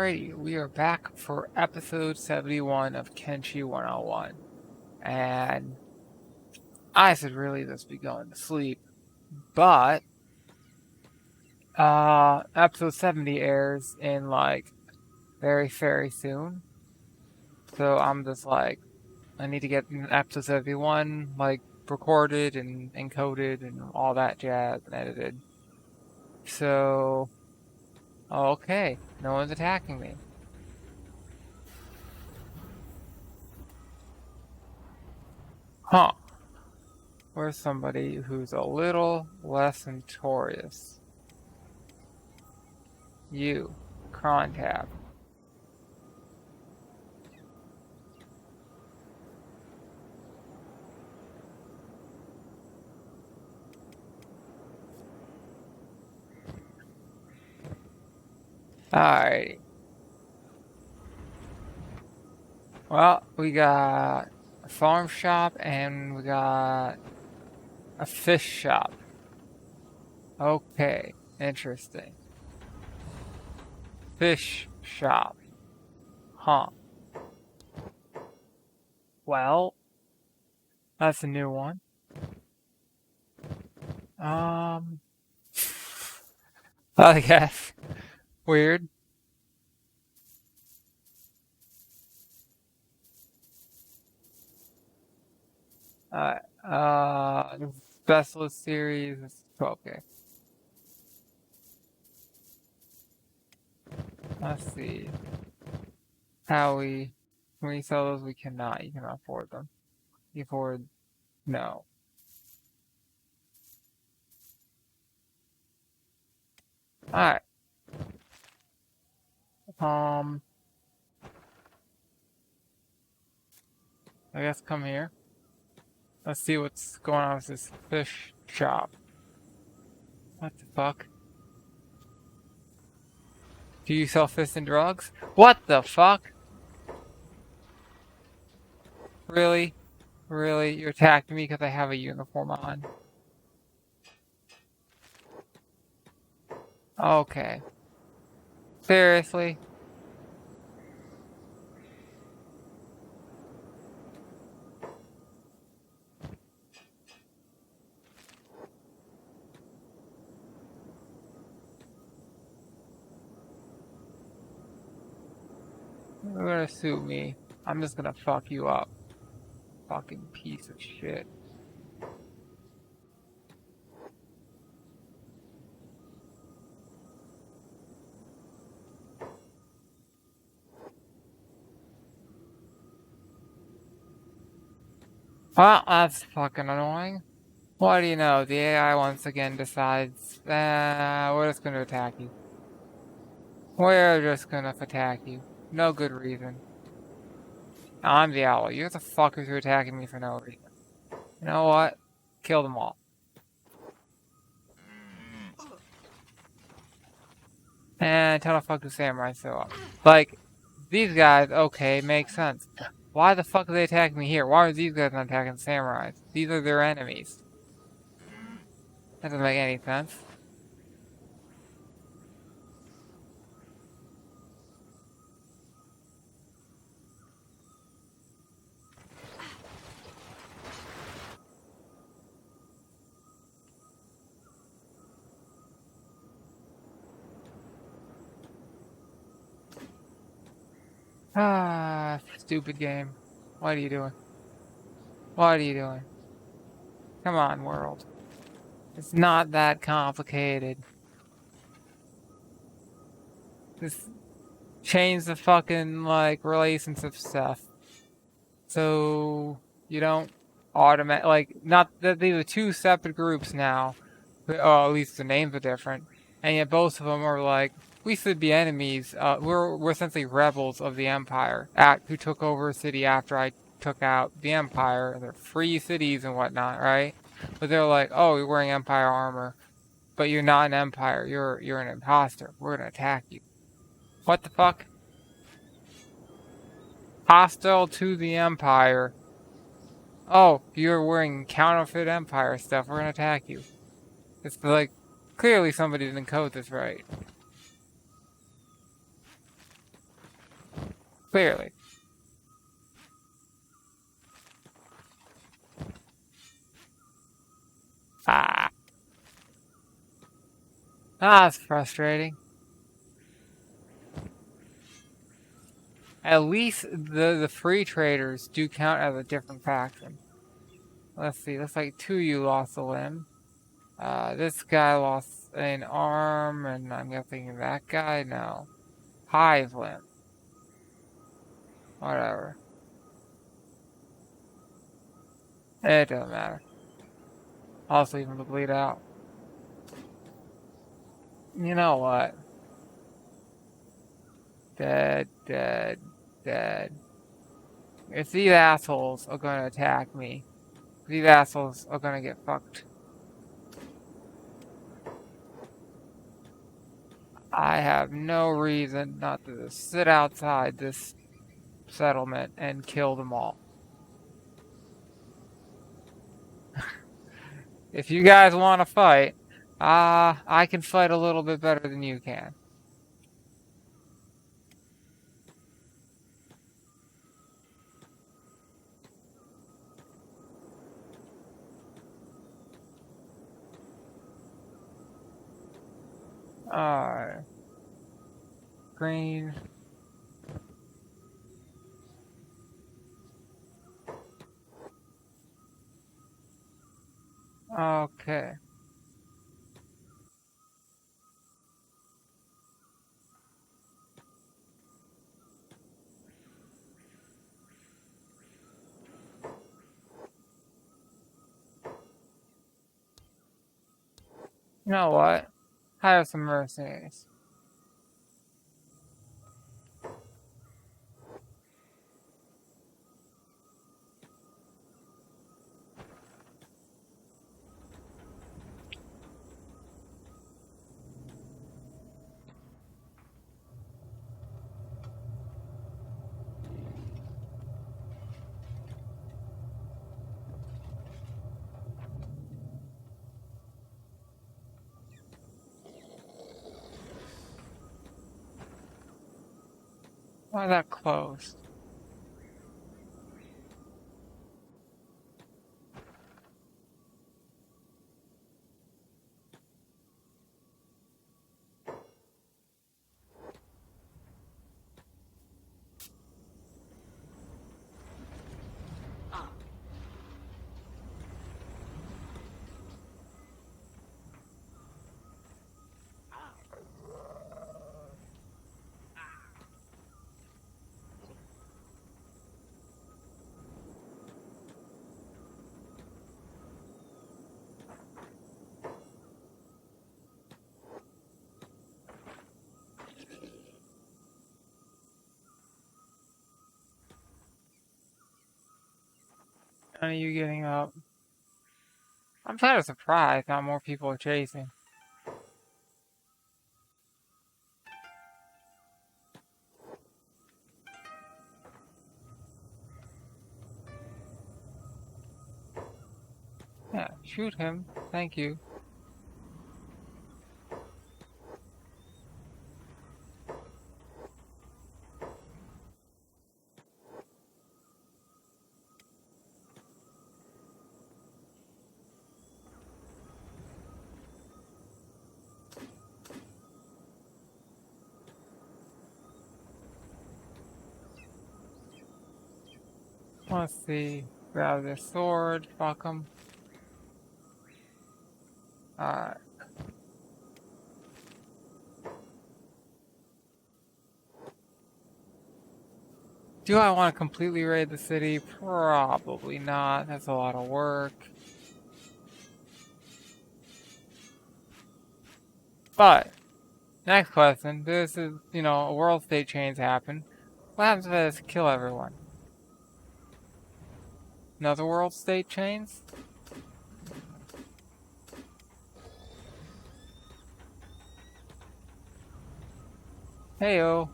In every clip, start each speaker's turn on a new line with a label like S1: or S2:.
S1: Alrighty, we are back for episode 71 of Kenshi 101. And I should really just be going to sleep. But episode 70 airs in very soon. So I'm just like, I need to get episode 71 recorded and encoded and all that jazz and edited. So okay, no one's attacking me. Huh. Where's somebody who's a little less notorious? You, Crontab. Alrighty. Well, we got a farm shop and we got a fish shop. Okay, interesting. Fish shop. Huh. Well, that's a new one. I guess. Weird. The Specialist series is okay. Let's see. How when we sell those, we cannot. You cannot afford them. You afford, no. Alright. I guess come here. Let's see what's going on with this fish shop. What the fuck? Do you sell fish and drugs? What the fuck? Really? Really? You're attacking me because I have a uniform on? Okay. Seriously? You're gonna sue me. I'm just gonna fuck you up. Fucking piece of shit. Well, that's fucking annoying. What do you know? The AI once again decides, we're just gonna attack you. We're just gonna attack you. No good reason. I'm the owl. You're the fuckers who are attacking me for no reason. You know what? Kill them all. And tell the fuck the samurai show up. Like, these guys, okay, makes sense. Why the fuck are they attacking me here? Why are these guys not attacking the samurais? These are their enemies. That doesn't make any sense. Ah, stupid game. What are you doing? What are you doing? Come on, world. It's not that complicated. Just change the fucking, relationship stuff. So, you don't not that these are two separate groups now. Or at least the names are different. And yet both of them are like, we should be enemies. We're essentially rebels of the Empire who took over a city after I took out the Empire. They're free cities and whatnot, right? But they're like, oh, you're wearing Empire armor, but you're not an Empire. You're an imposter. We're gonna attack you. What the fuck? Hostile to the Empire. Oh, you're wearing counterfeit Empire stuff. We're gonna attack you. It's like, clearly somebody didn't code this right. Clearly. Ah. That's frustrating. At least the free traders do count as a different faction. Let's see, looks like two of you lost a limb. This guy lost an arm, and I'm guessing that guy, no. Hive limb. Whatever. It doesn't matter. I'll just leave him to bleed out. You know what? Dead, dead, dead. If these assholes are gonna attack me, these assholes are gonna get fucked. I have no reason not to just sit outside this settlement and kill them all. If you guys want to fight, I can fight a little bit better than you can. Alright. Green. Okay. You know what? Hire some mercenaries. Why is that closed? None of you getting up. I'm kind of surprised not more people are chasing. Yeah, shoot him. Thank you. Let's see. Grab their sword. Fuck them. Alright. Do I want to completely raid the city? Probably not. That's a lot of work. But, next question. This is, a world state change happen. What happens if I just kill everyone? Another world state chains? Heyo.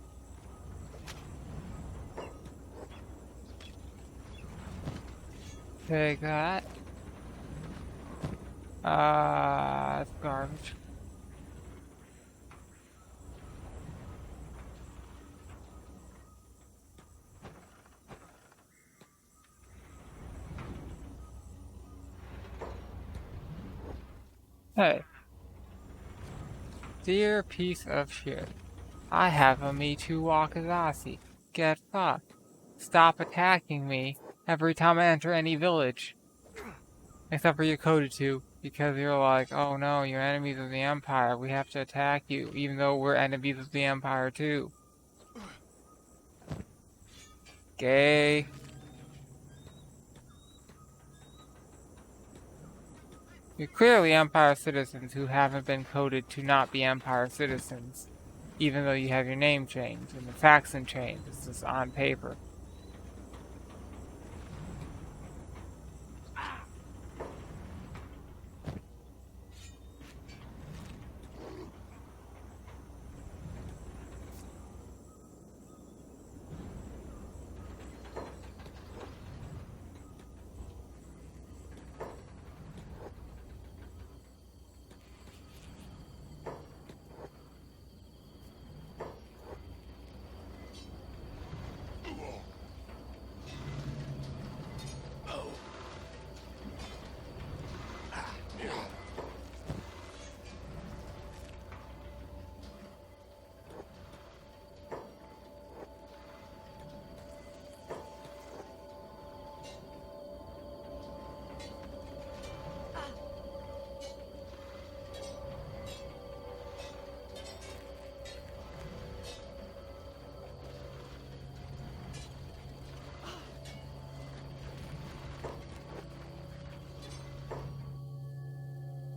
S1: Take that. That's garbage. Hey, dear piece of shit. I have a Me Too Wakazasi. Get fucked. Stop attacking me every time I enter any village. Except for your coded to, because you're like, oh no, you're enemies of the Empire. We have to attack you, even though we're enemies of the Empire too. Gay. You're clearly Empire citizens who haven't been coded to not be Empire citizens, even though you have your name changed and the faction changed. This is on paper.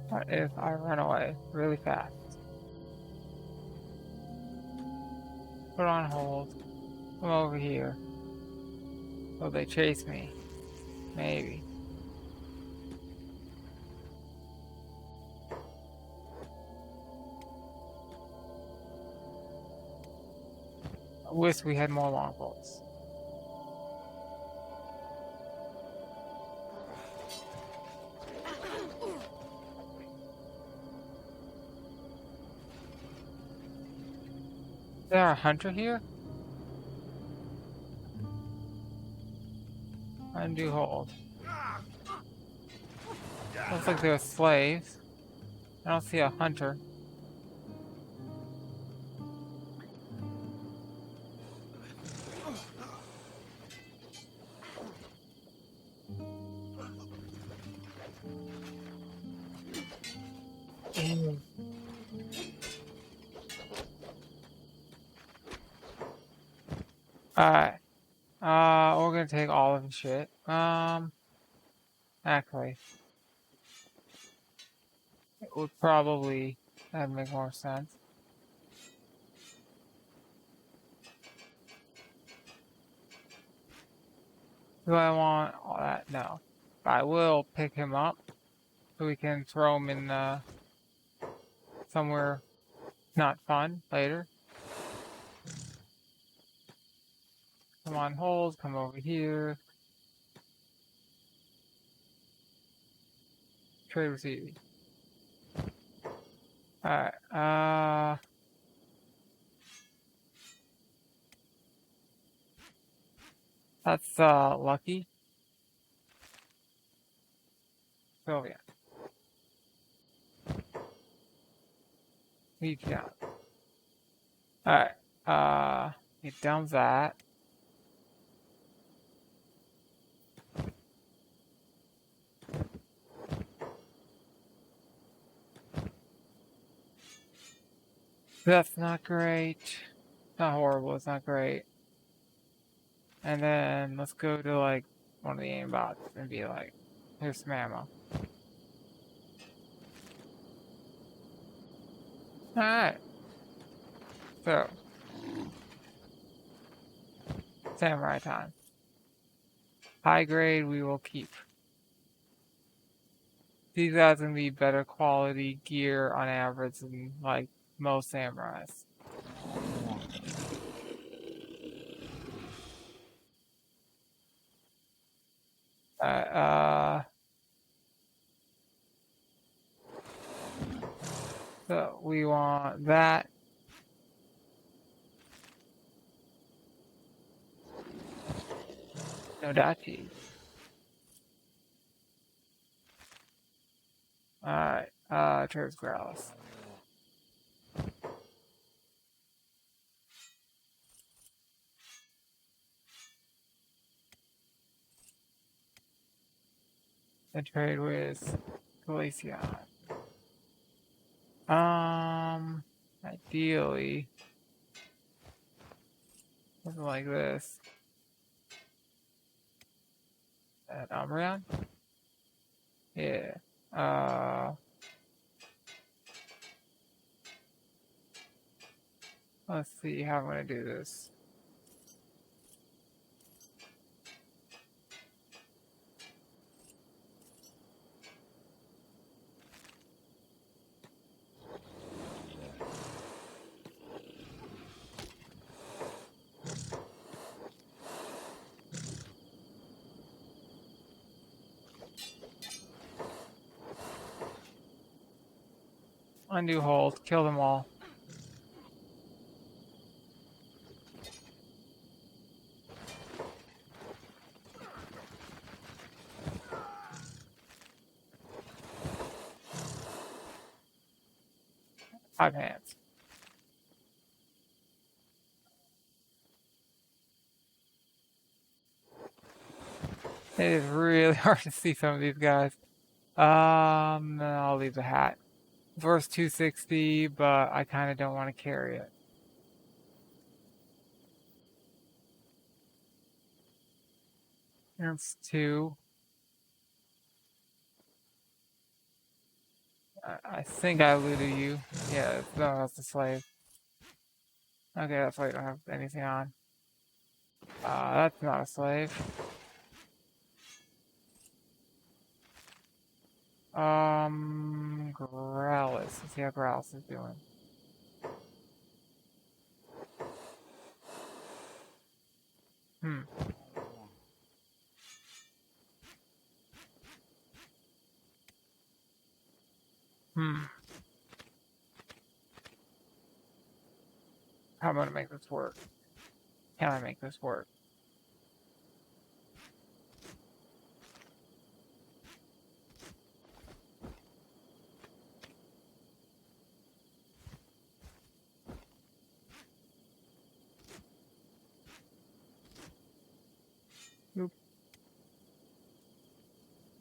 S1: What if I run away really fast? Put on hold. Come over here. Will they chase me? Maybe. I wish we had more longbolts. Is there a hunter here? Undo hold. Looks like they're slaves. I don't see a hunter. Alright. We're gonna take all of the shit. Actually, it would probably that'd make more sense. Do I want all that? No. But I will pick him up so we can throw him in somewhere not fun later. Come on, hold. Come over here. Trade receipt. Alright, that's, lucky. Sylvia. Leave down. Alright, get down that. That's not great. Not horrible, it's not great. And then let's go to like one of the aimbots and be like, here's some ammo. Alright. So samurai time. High grade we will keep. These guys gonna be better quality gear on average than like most samurais. So we want that. No dachi. Alright, Trader's Growls. And trade with Glaceon. Ideally, something like this. At Umbreon? Yeah. Let's see how I'm gonna do this. Undo hold, kill them all. Five hands. It is really hard to see some of these guys. I'll leave the hat. It's worth 260, but I kind of don't want to carry it. Here's 2. I think I looted you. Yeah, no, that's a slave. Okay, that's why you don't have anything on. That's not a slave. Growlis. Let's see how Growlis is doing. How am I gonna make this work? Can I make this work? Oop.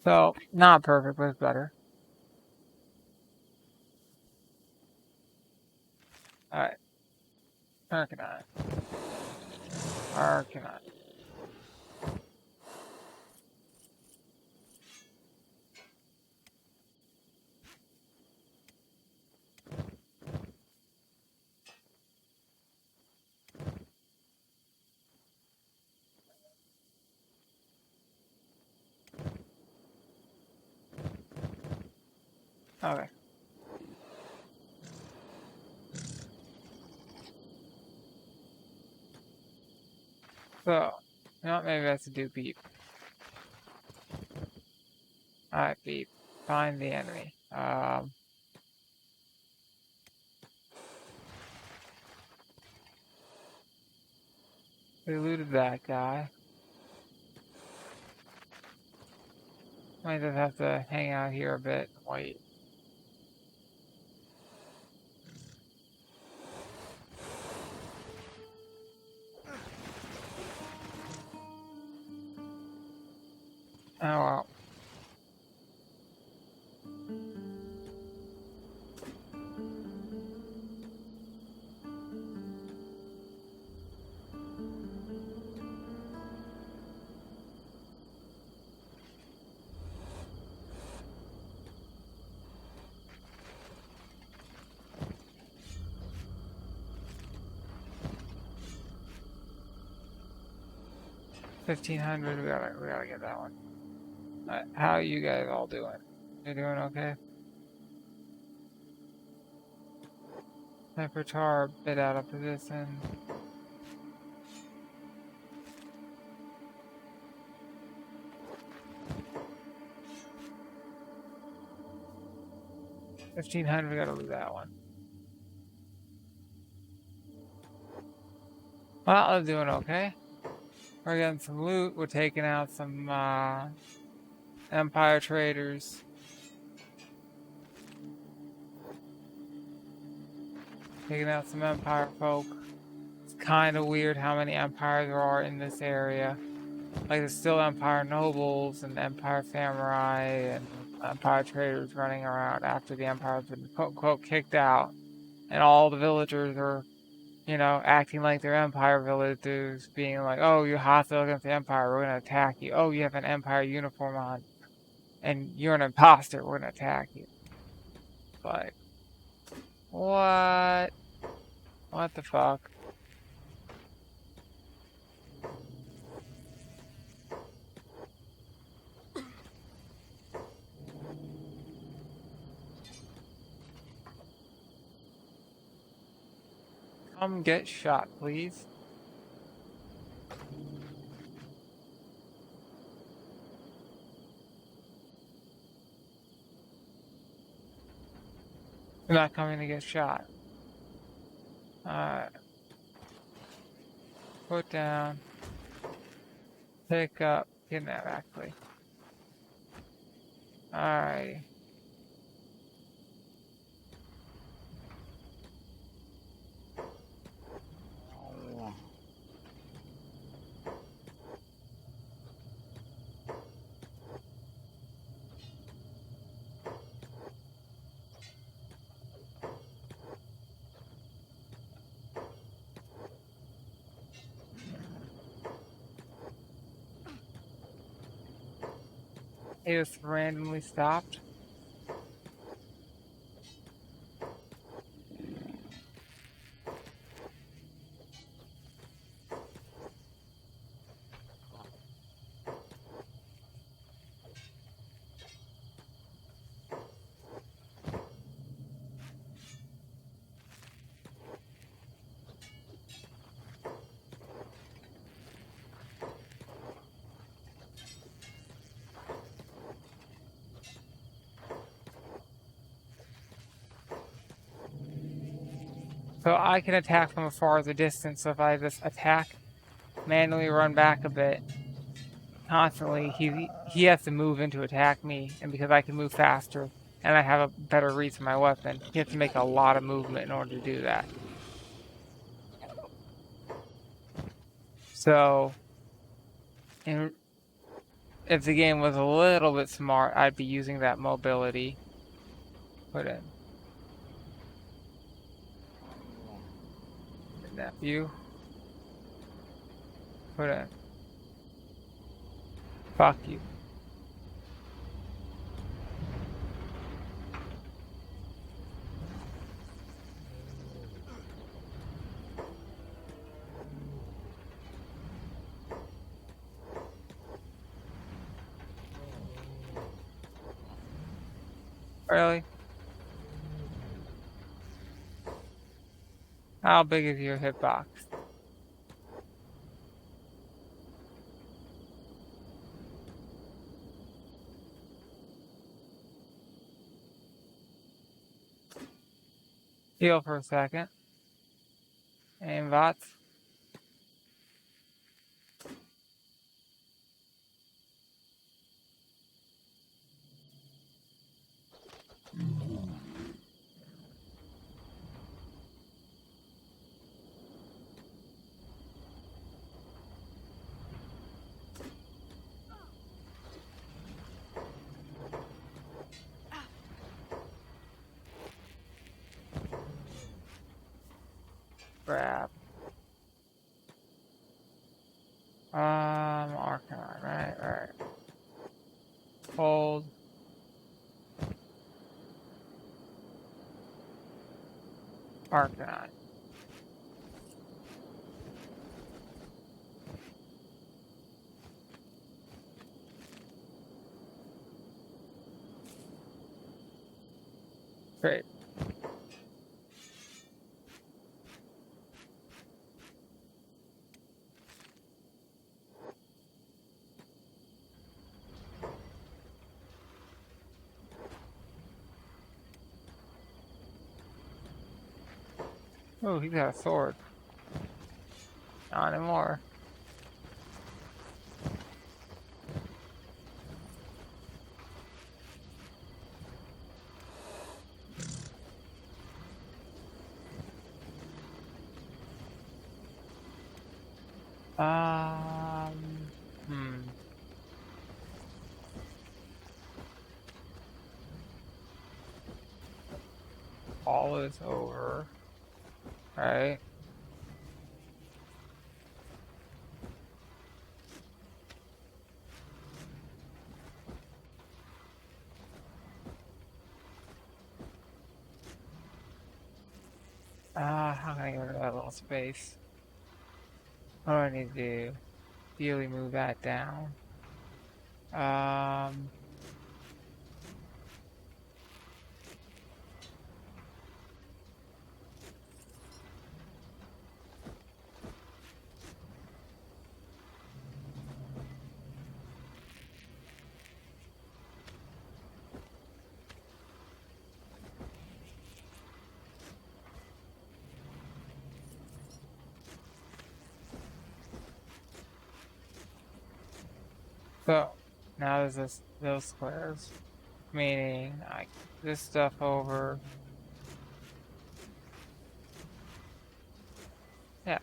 S1: So, not perfect, but it's better. Alright. Arcanine. Arcanine. Okay. So, you know what, maybe that's a do beep. Alright, beep. Find the enemy. We looted that guy. Might just have to hang out here a bit and wait. Oh well. $1,500, we gotta get that one. How are you guys all doing? You doing okay? Temperature a bit out of position. $1,500, we gotta lose that one. Well, I'm doing okay. We're getting some loot. We're taking out some Empire traders. taking out some Empire folk. It's kind of weird how many Empires there are in this area. Like, there's still Empire nobles and Empire samurai and Empire traders running around after the Empire's been quote-unquote kicked out. And all the villagers are, acting like they're Empire villagers, being like, oh, you're hostile against the Empire, we're going to attack you. Oh, you have an Empire uniform on, and you're an imposter, we're going to attack you. Like, what? What the fuck? Come get shot, please. You're not coming to get shot. Alright. Put down. Pick up. Kidnap, actually. Alright. It just randomly stopped. So I can attack from a farther distance, so if I just attack, manually run back a bit, constantly, he has to move in to attack me, and because I can move faster, and I have a better reach for my weapon, he has to make a lot of movement in order to do that. So, if the game was a little bit smart, I'd be using that mobility. Put in. Nephew. Put in. Fuck you. Really? How big is your hitbox? Heal for a second. Aim bots. Grab. Arcanine, right. Hold. Arcanine. Great. Oh, he's got a sword. Not anymore. Hmm. All is over, right? How can I get rid of that little space? What do I need to do? Ideally move that down. Um, so now there's those squares, meaning I this stuff over. Yeah,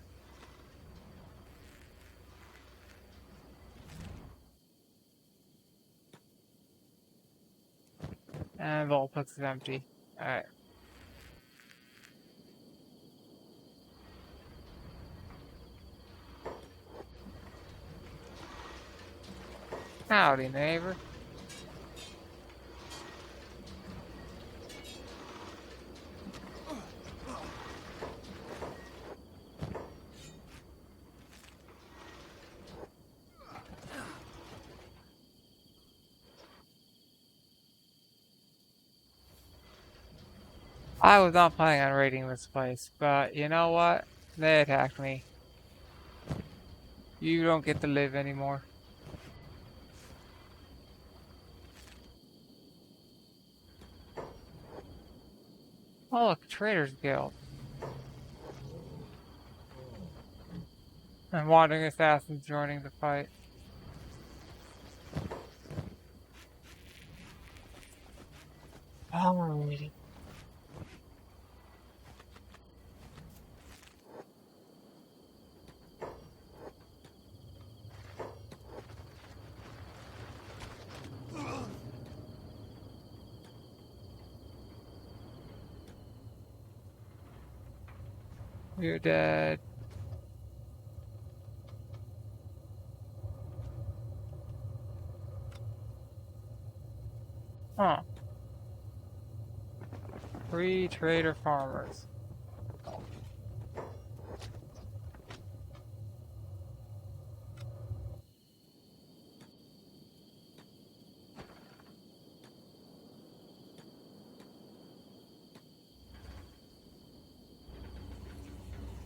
S1: and the Volplex is empty. All right. Howdy, neighbor. I was not planning on raiding this place, but you know what? They attacked me. You don't get to live anymore. Oh, look, Trader's Guild. And wandering assassins joining the fight. Alrighty. You're dead. Huh. Free trader farmers.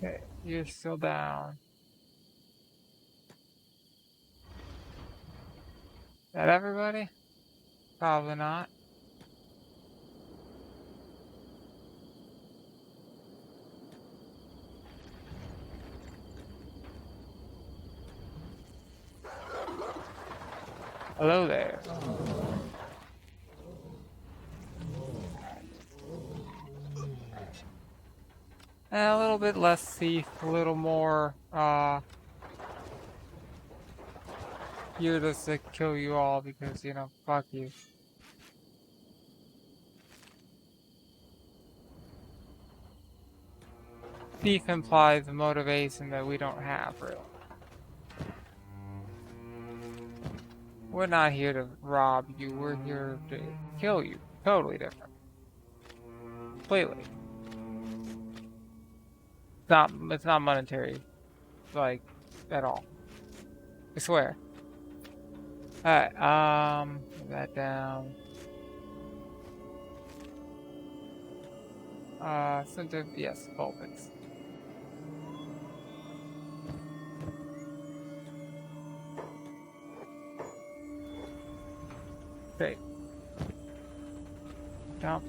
S1: Okay, you're still down. Is that everybody? Probably not. Hello there. And a little bit less thief, a little more, here just to kill you all because, you know, fuck you. Thief implies a motivation that we don't have, really. We're not here to rob you, we're here to kill you. Totally different. Completely. It's not monetary, like, at all. I swear. Alright, put that down. Center, yes, Vulpix. Great. Jump.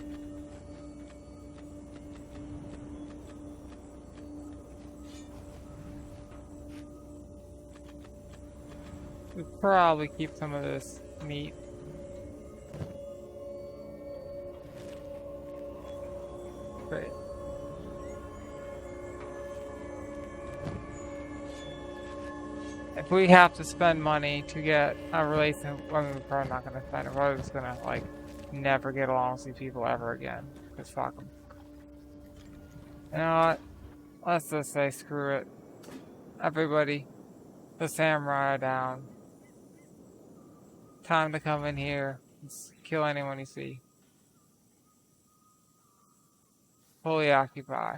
S1: We'll probably keep some of this meat. Great. if we have to spend money to get a relation, I mean, we're probably not gonna spend it. We're probably just gonna like never get along with these people ever again. Cause fuck them. You know what? Let's just say screw it. Everybody, the samurai are down. Time to come in here and kill anyone you see. Fully occupy.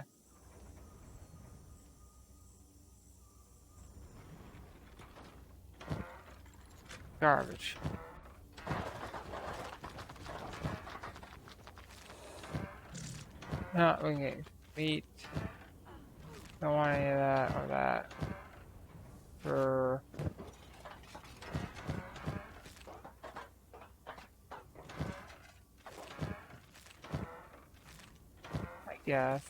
S1: Garbage. No, we can get meat. Don't want any of that or that. For I guess.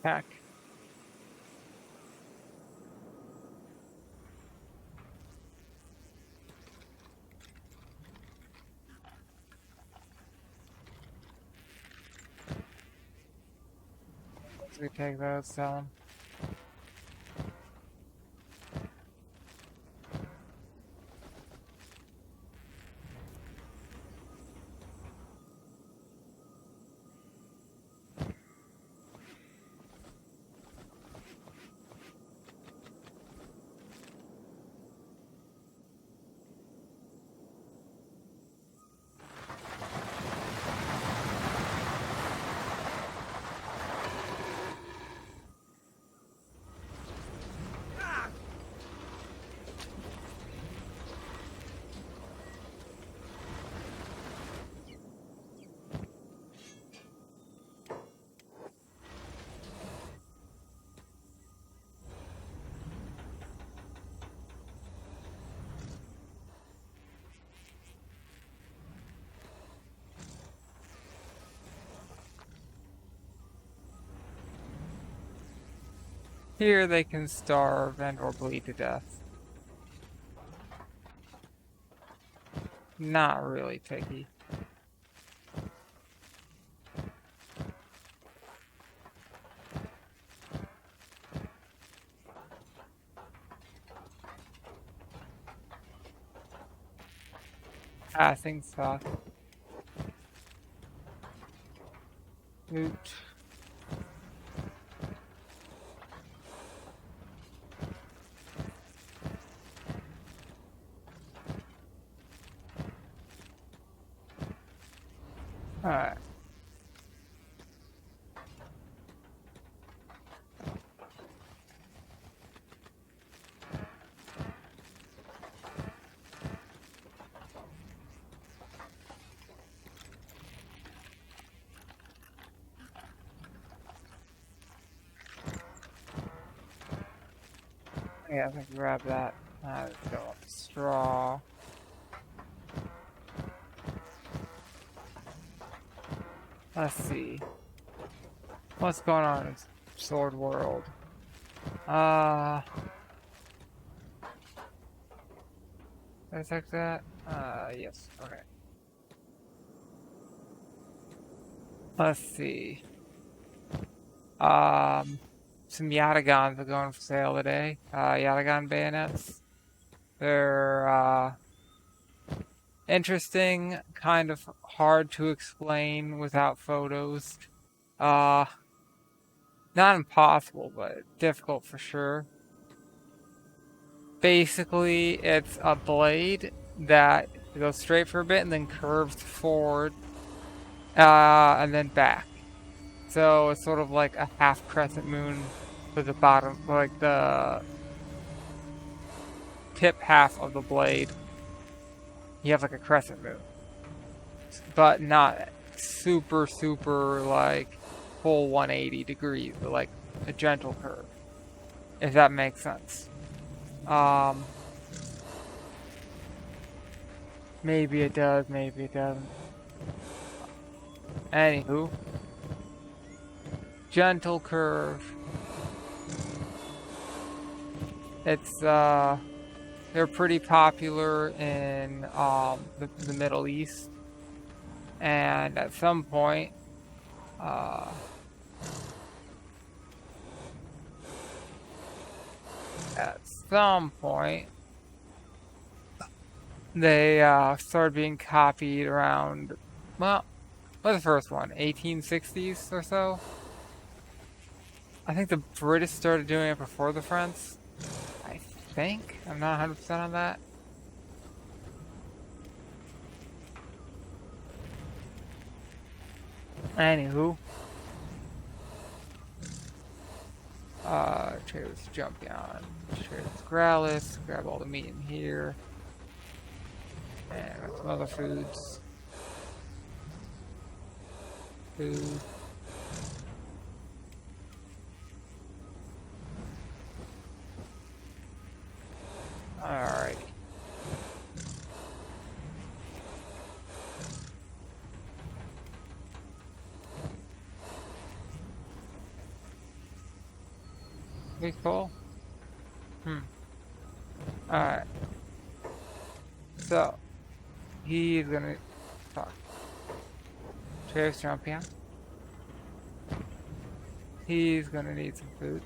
S1: Heck. We take those, sell them. Here they can starve and or bleed to death. Not really picky. Passing stuff. Loot. Alright. Yeah, I think grab that. Let's go up straw. Let's see. What's going on in Sword World? Did I check that? Yes. Okay. Let's see. Some Yatagans are going for sale today. Yatagan bayonets. They're, interesting, kind of hard to explain without photos. Not impossible, but difficult for sure. Basically, it's a blade that goes straight for a bit and then curves forward, and then back. So it's sort of like a half crescent moon to the bottom, like the tip half of the blade. You have like a crescent moon, but not super like full 180 degrees, but like a gentle curve, if that makes sense. Maybe it does, maybe it doesn't. Anywho, gentle curve. It's They're pretty popular in the Middle East, and at some point, they started being copied around, well, what's the first one? 1860s or so? I think the British started doing it before the French. I think. I'm not 100% on that. Anywho. Trade with Jumpion. Trade with Growlithe. Grab all the meat in here. And some other foods. Food. Alright. Pretty cool. Alright. So, he's gonna talk. Travis Champion. He's gonna need some food.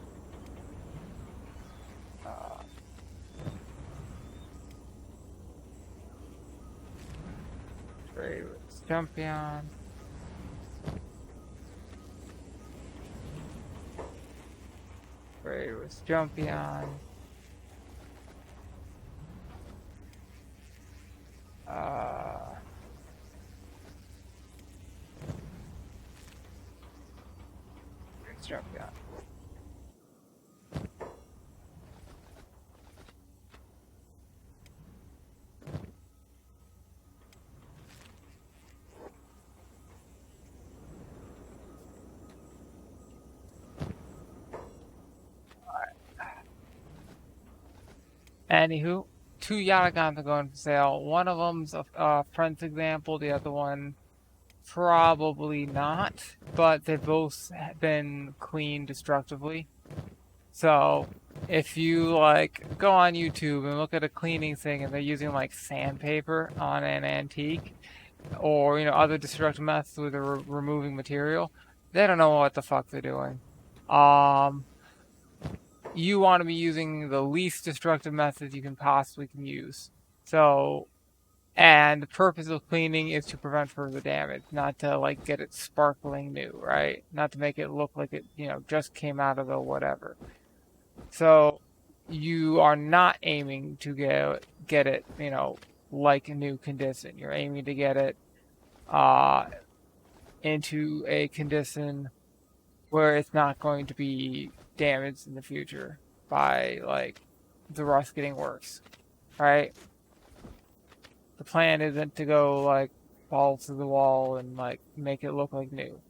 S1: Travis Champion. Travis Champion. Champion. Anywho, 2 Yaragons are going for sale. One of them's a friend's example, the other one probably not, but they've both been cleaned destructively. So, if you like go on YouTube and look at a cleaning thing and they're using like sandpaper on an antique, or other destructive methods with removing material, they don't know what the fuck they're doing. You want to be using the least destructive methods you can possibly use. So, and the purpose of cleaning is to prevent further damage, not to like get it sparkling new, right? Not to make it look like it, just came out of the whatever. So, you are not aiming to get it, like a new condition. You're aiming to get it into a condition where it's not going to be damaged in the future by like the rust getting worse, right? The plan isn't to go like balls to the wall and like make it look like new,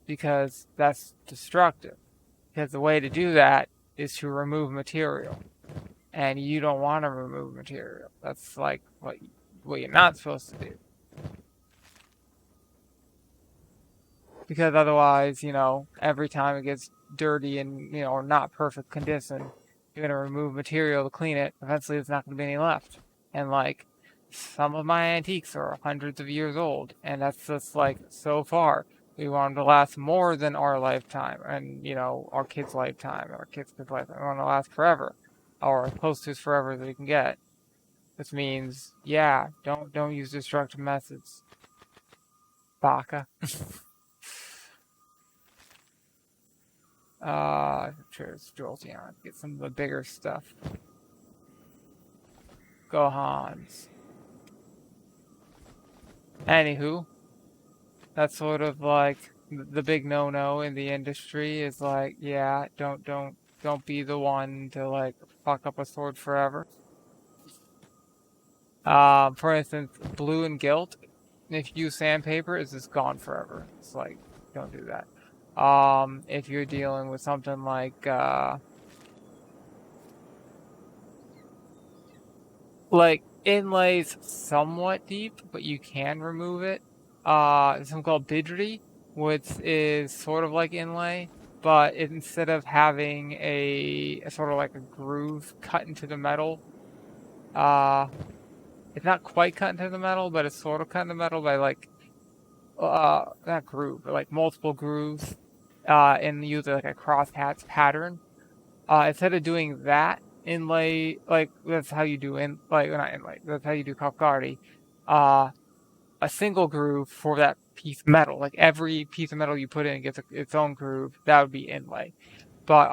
S1: because that's destructive. Because the way to do that is to remove material, and you don't want to remove material. That's like what you're not supposed to do. Because otherwise, every time it gets dirty and, or not perfect condition, you're going to remove material to clean it. Eventually, there's not going to be any left. And, like, some of my antiques are hundreds of years old, and that's just, like, so far. We want them to last more than our lifetime, and, our kids' lifetime, our kids' lifetime. We want them to last forever, or as close to as forever as we can get. This means, yeah, don't use destructive methods. Baka. Cheers, Jolteon. Get some of the bigger stuff. Gohans. Anywho, that's sort of like the big no-no in the industry is like, yeah, don't be the one to like fuck up a sword forever. For instance, blue and gilt. If you use sandpaper, it's just gone forever. It's like, don't do that. If you're dealing with something like inlays somewhat deep, but you can remove it. There's something called bidri, which is sort of like inlay, but instead of having a sort of like a groove cut into the metal, It's not quite cut into the metal, but it's sort of cut into metal by like not groove, but like multiple grooves, and use like a crosshatch pattern. Instead of doing that inlay, like that's how you do not inlay, that's how you do Kafgari. A single groove for that piece of metal. Like every piece of metal you put in gets its own groove. That would be inlay. But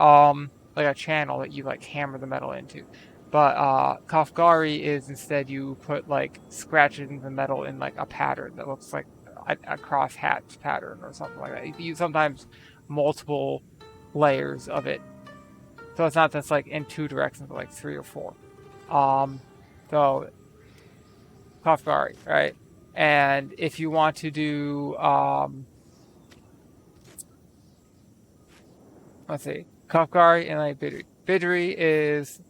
S1: like a channel that you like hammer the metal into. But Kafgari is instead you put like scratches in the metal in like a pattern that looks like a crosshatch pattern or something like that. You use sometimes multiple layers of it. So it's not just like in two directions, but like three or four. So Kafgari, right? And if you want to do, let's see, Kafgari and like Bidri. Bidri is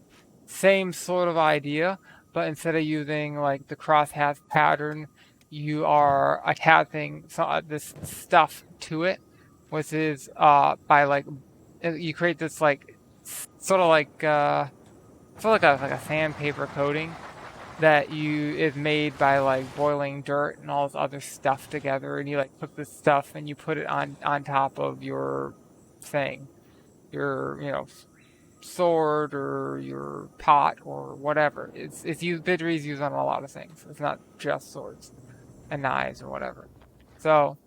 S1: same sort of idea, but instead of using like the crosshatch pattern, you are attaching this stuff to it, which is by like you create this like sort of like like a sandpaper coating that is made by like boiling dirt and all this other stuff together, and you like cook this stuff and you put it on top of your thing, your sword or your pot or whatever. It's used. Bidri is used on a lot of things. It's not just swords and knives or whatever. So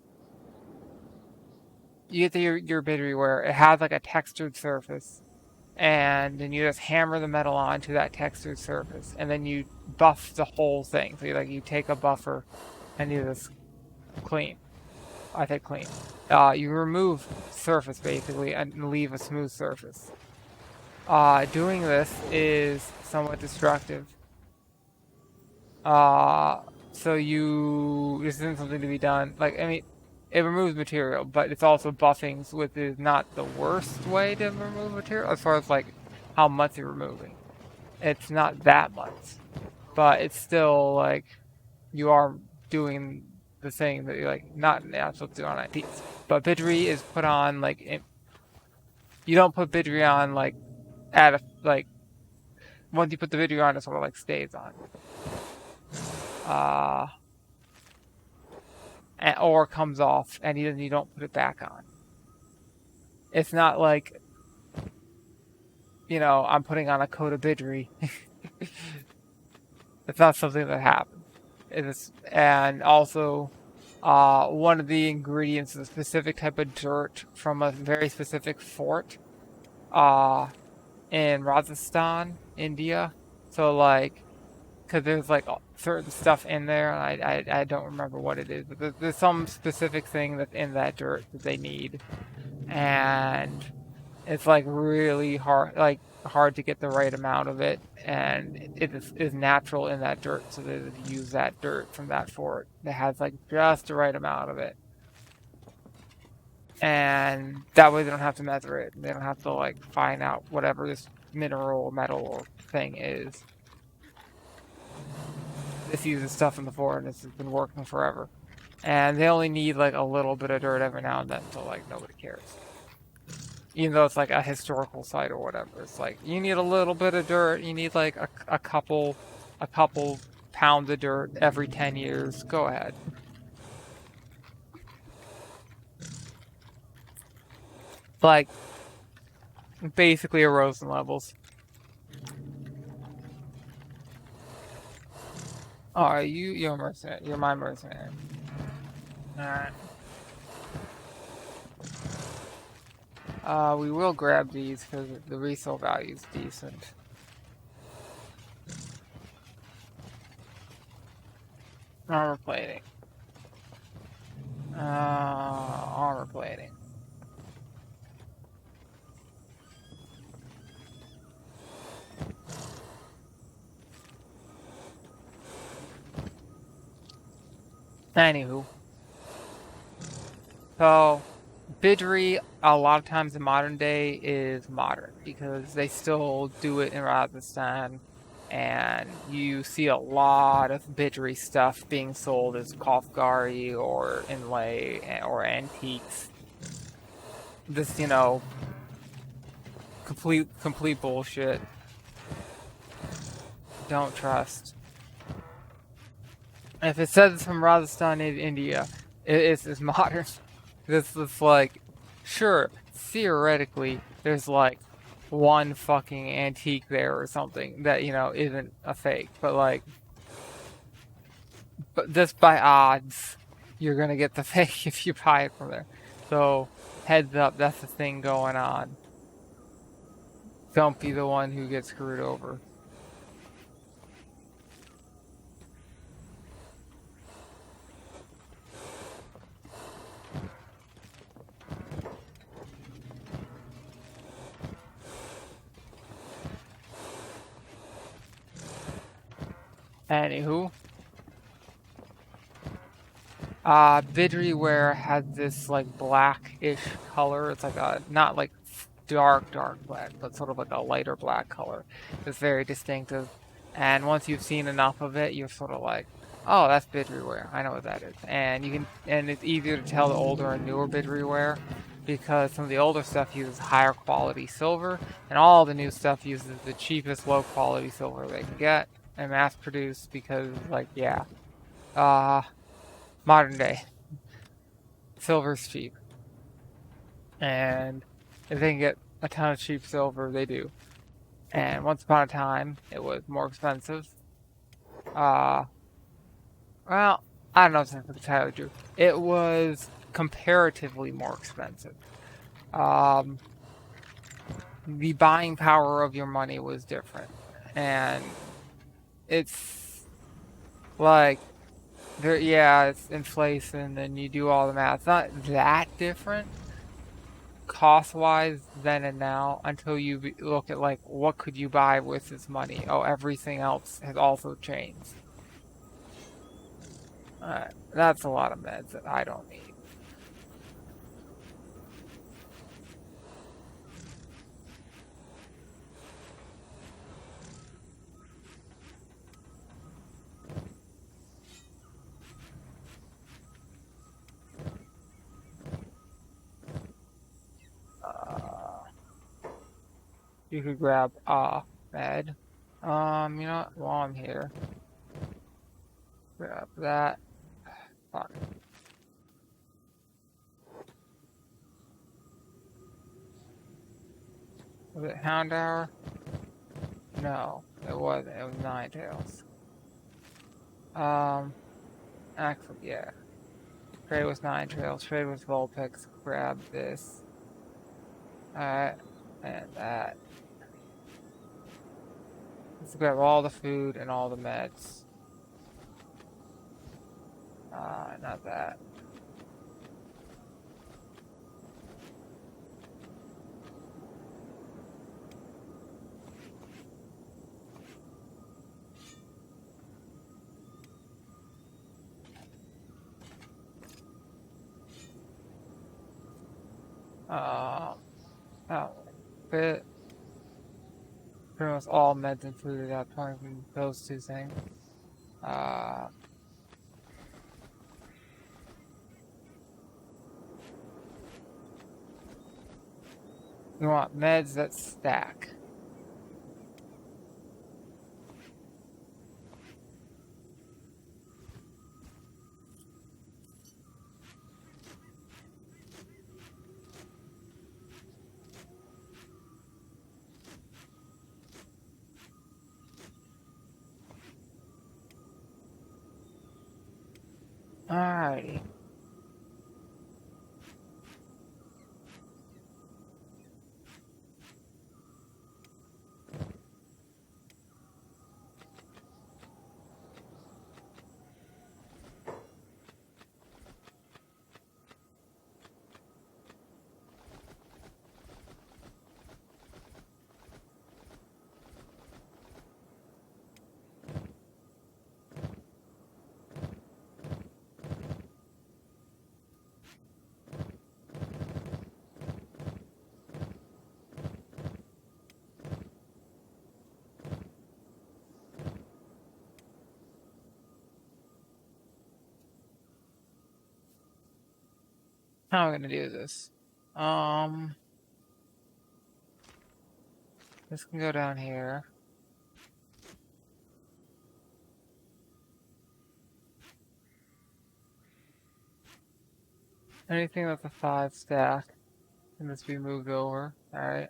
S1: you get your Bidri where it has like a textured surface, and then you just hammer the metal onto that textured surface, and then you buff the whole thing. So you take a buffer and you just clean. I say clean. You remove surface basically and leave a smooth surface. Doing this is somewhat destructive. So this isn't something to be done. Like, I mean, it removes material, but it's also buffing, which is not the worst way to remove material as far as like how much you're removing. It's not that much, but it's still like you are doing the thing that you're like not supposed to do on IPs. But Bidri is put on like you don't put Bidri on like at a like once you put the Bidri on, it sort of like stays on. Or comes off, and you don't put it back on. It's not like, I'm putting on a coat of Bidri. It's not something that happens. And also, one of the ingredients is a specific type of dirt from a very specific fort in Rajasthan, India. So, like, because there's like certain stuff in there, and I don't remember what it is, but there's some specific thing that's in that dirt that they need, and it's like really hard to get the right amount of it, and it is natural in that dirt, so they use that dirt from that fort that has like just the right amount of it, and that way they don't have to measure it, they don't have to like find out whatever this mineral, metal, or thing is. This uses stuff in the fort, and this has been working forever. And they only need like a little bit of dirt every now and then, so like nobody cares. Even though it's like a historical site or whatever, it's like you need a little bit of dirt. You need like a couple pounds of dirt every 10 years. Go ahead. Like basically erosion levels. Oh, you're a mercenary. You're my mercenary. Alright. We will grab these because the resale value is decent. Armor plating. Armor plating. Anywho. So, Bidri, a lot of times in modern day, is modern because they still do it in Rajasthan, and you see a lot of Bidri stuff being sold as Kafgari or inlay or antiques. This, complete bullshit. don't trust. If it says it's from Rajasthan in India, it's modern. This is like, sure, theoretically, there's like one fucking antique there or something that, you know, isn't a fake. But like, but just by odds, you're gonna get the fake if you buy it from there. So, heads up, that's the thing going on. Don't be the one who gets screwed over. Anywho, Bidryware has this like blackish color. It's like a not like dark black, but sort of like a lighter black color. It's very distinctive, and once you've seen enough of it, you're sort of like, oh, that's Bidryware. I know what that is, and you can, and it's easier to tell the older and newer Bidryware because some of the older stuff uses higher quality silver, and all the new stuff uses the cheapest low quality silver they can get and mass produce because, like, yeah, modern day silver's cheap, and if they can get a ton of cheap silver, they do. And once upon a time, it was more expensive. Uh, well, I don't know if that's entirely true. It was comparatively more expensive. Um, the buying power of your money was different, and it's like there, yeah, it's inflation, and you do all the math. It's not that different cost-wise then and now until you look at like what could you buy with this money. Oh, everything else has also changed. That's a lot of meds that I don't need. You could grab a med. You know what? While I'm here, grab that. Fuck. Was it Hound Hour? No, it wasn't. It was Nine Tails. Actually, yeah. Trade with Nine Tails. Trade with Vulpix. Grab this. Alright, and that. Let's grab all the food and all the meds. Not that. Oh, fit. Pretty much all meds included at that point from those two things. You want meds that stack. Alrighty. How am I gonna do this? This can go down here. Anything that's a 5 stack can just be moved over. Alright.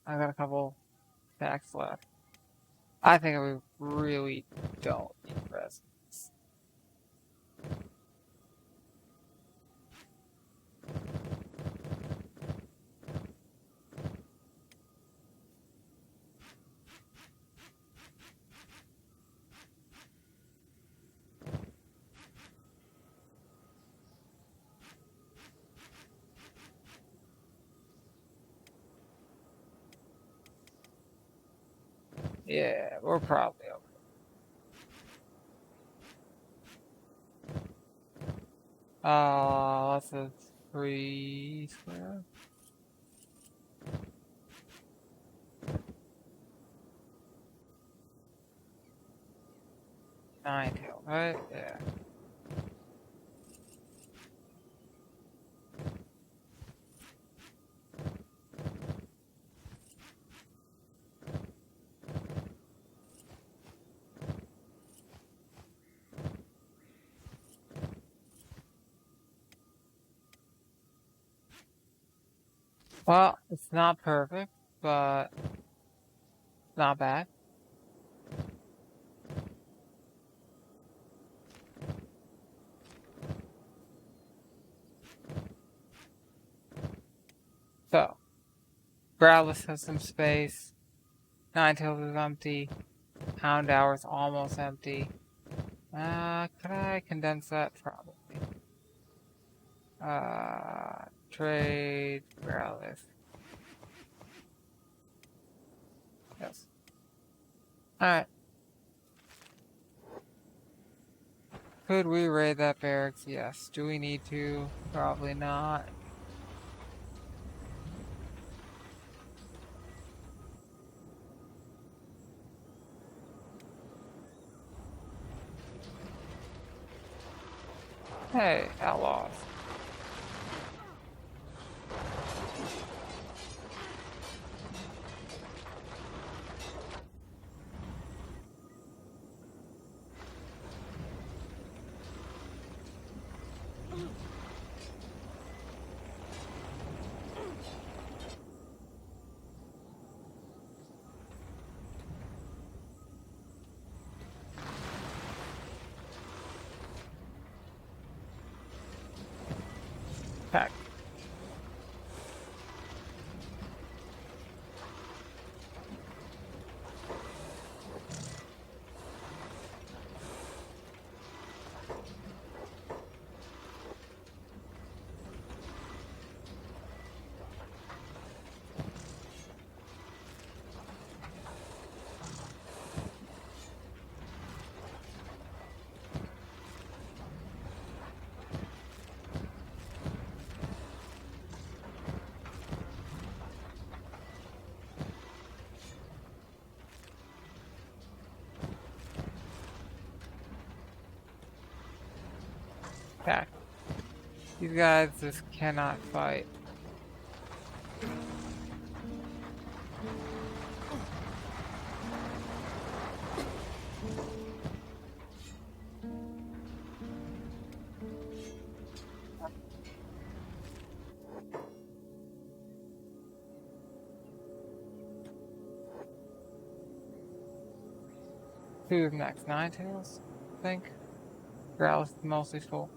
S1: I got a couple stacks left. I think we really don't need presents. Yeah, we're probably okay. That's a 3 square. Nine tail, right? Yeah. Well, it's not perfect, but not bad. So, Growlithe has some space. Ninetales is empty. Houndour is almost empty. Could I condense that? Probably. Trade Growlithe. Yes. Alright. Could we raid that barracks? Yes. Do we need to? Probably not. Hey, outlaws. Pack. Pack. These guys just cannot fight. Who's next? Ninetales? I think. Growlithe is mostly full.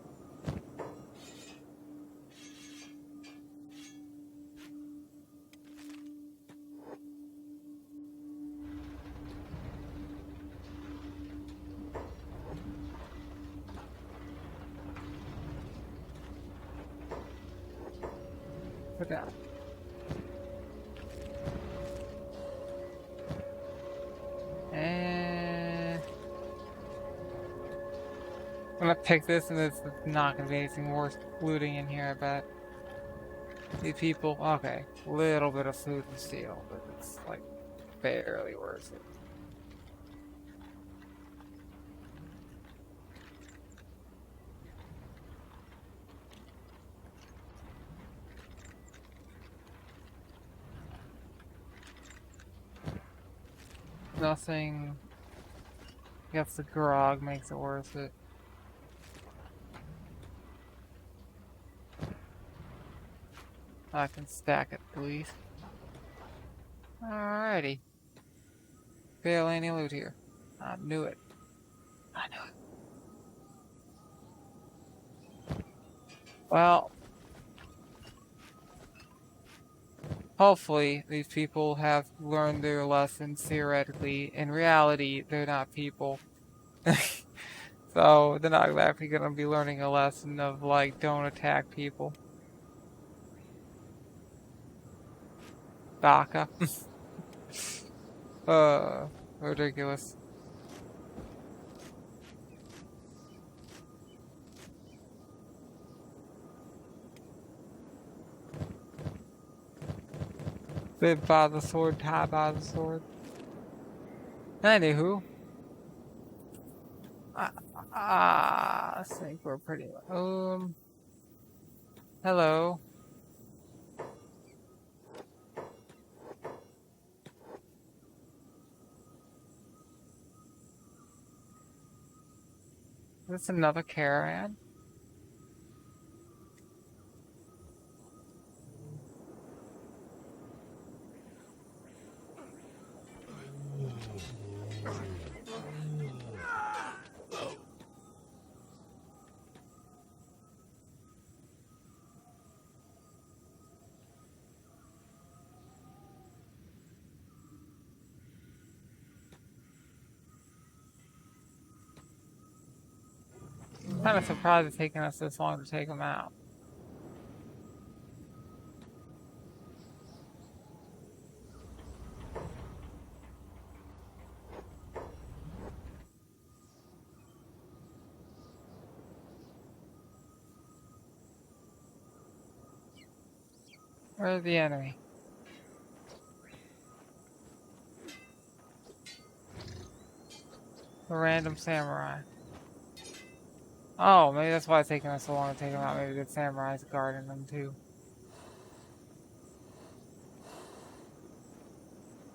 S1: Put down. And I'm gonna pick this, and it's not gonna be anything worth looting in here, I bet. These people, okay, little bit of food and steel, but it's like barely worth it. nothing. I guess the grog makes it worth it. I can stack it, please. Alrighty. Fail any loot here. I knew it. I knew it. Well, hopefully these people have learned their lessons theoretically. In reality, they're not people. So they're not exactly gonna be learning a lesson of like, don't attack people. Baka. Ridiculous. Live by the sword, die by the sword. Anywho. I think we're pretty... hello. Is this another caravan? I'm kind of surprised it's taking us this long to take them out. Where's the enemy? A random samurai. Oh, maybe that's why it's taking us so long to take them out. Maybe the samurai's guarding them too.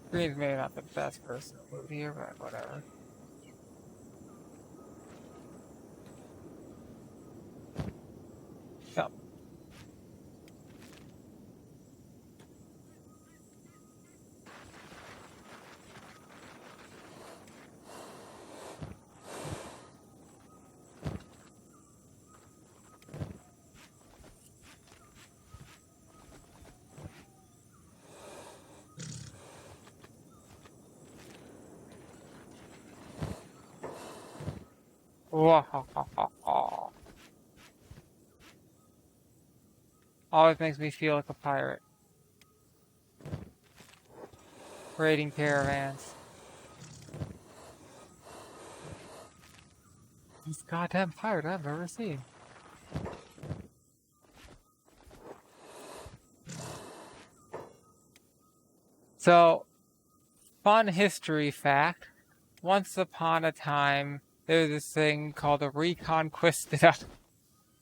S1: Green's maybe not the best person to move here, but whatever. Yep. Wahahaha. Always makes me feel like a pirate. Raiding caravans. This goddamn pirate I've ever seen. So, fun history fact. Once upon a time, there was this thing called the Reconquista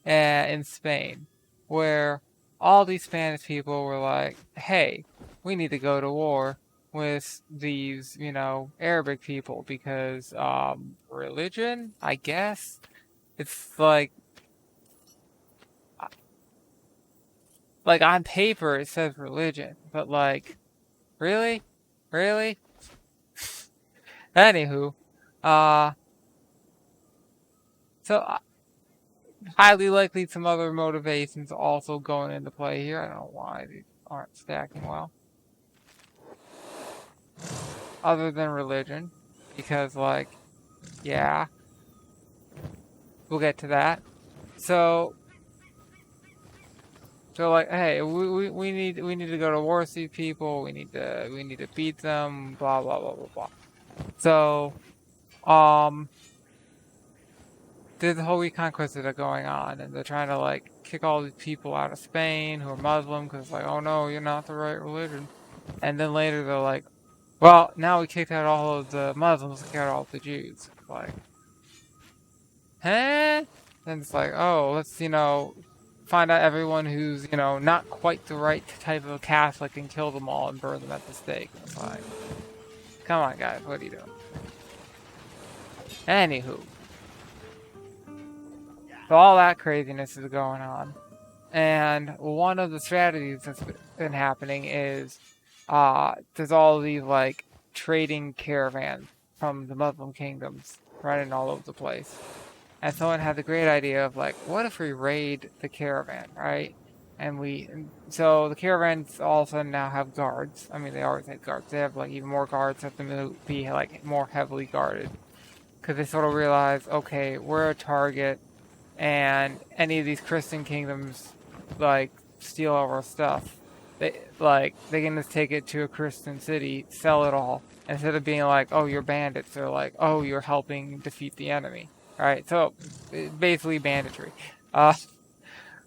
S1: in Spain, where all these Spanish people were like, hey, we need to go to war with these, you know, Arabic people because, religion, I guess? It's like on paper it says religion, but like, really? Really? Anywho, so highly likely some other motivations also going into play here. I don't know why these aren't stacking well. Other than religion, because like, yeah, we'll get to that. So like, hey, we need to go to war with these people. We need to beat them. Blah blah blah blah blah. So, there's the whole Reconquista going on, and they're trying to like kick all these people out of Spain who are Muslim because it's like, oh no, you're not the right religion. And then later they're like, well, now we kicked out all of the Muslims, kicked out all of the Jews. It's like, huh? Then it's like, oh, let's, you know, find out everyone who's, you know, not quite the right type of Catholic and kill them all and burn them at the stake. It's like, Come on, guys. What are you doing? Anywho. So all that craziness is going on. And one of the strategies that's been happening is there's all these like trading caravans from the Muslim kingdoms running all over the place. And someone had the great idea of like, what if we raid the caravan, right? So the caravans all of a sudden now have guards. I mean, they always had guards. They have like even more guards, have to be like more heavily guarded. Because they sort of realize, okay, we're a target, and any of these Christian kingdoms like steal all our stuff. They can just take it to a Christian city, sell it all, instead of being like, oh, you're bandits. They're like, oh, you're helping defeat the enemy. All right, so basically banditry.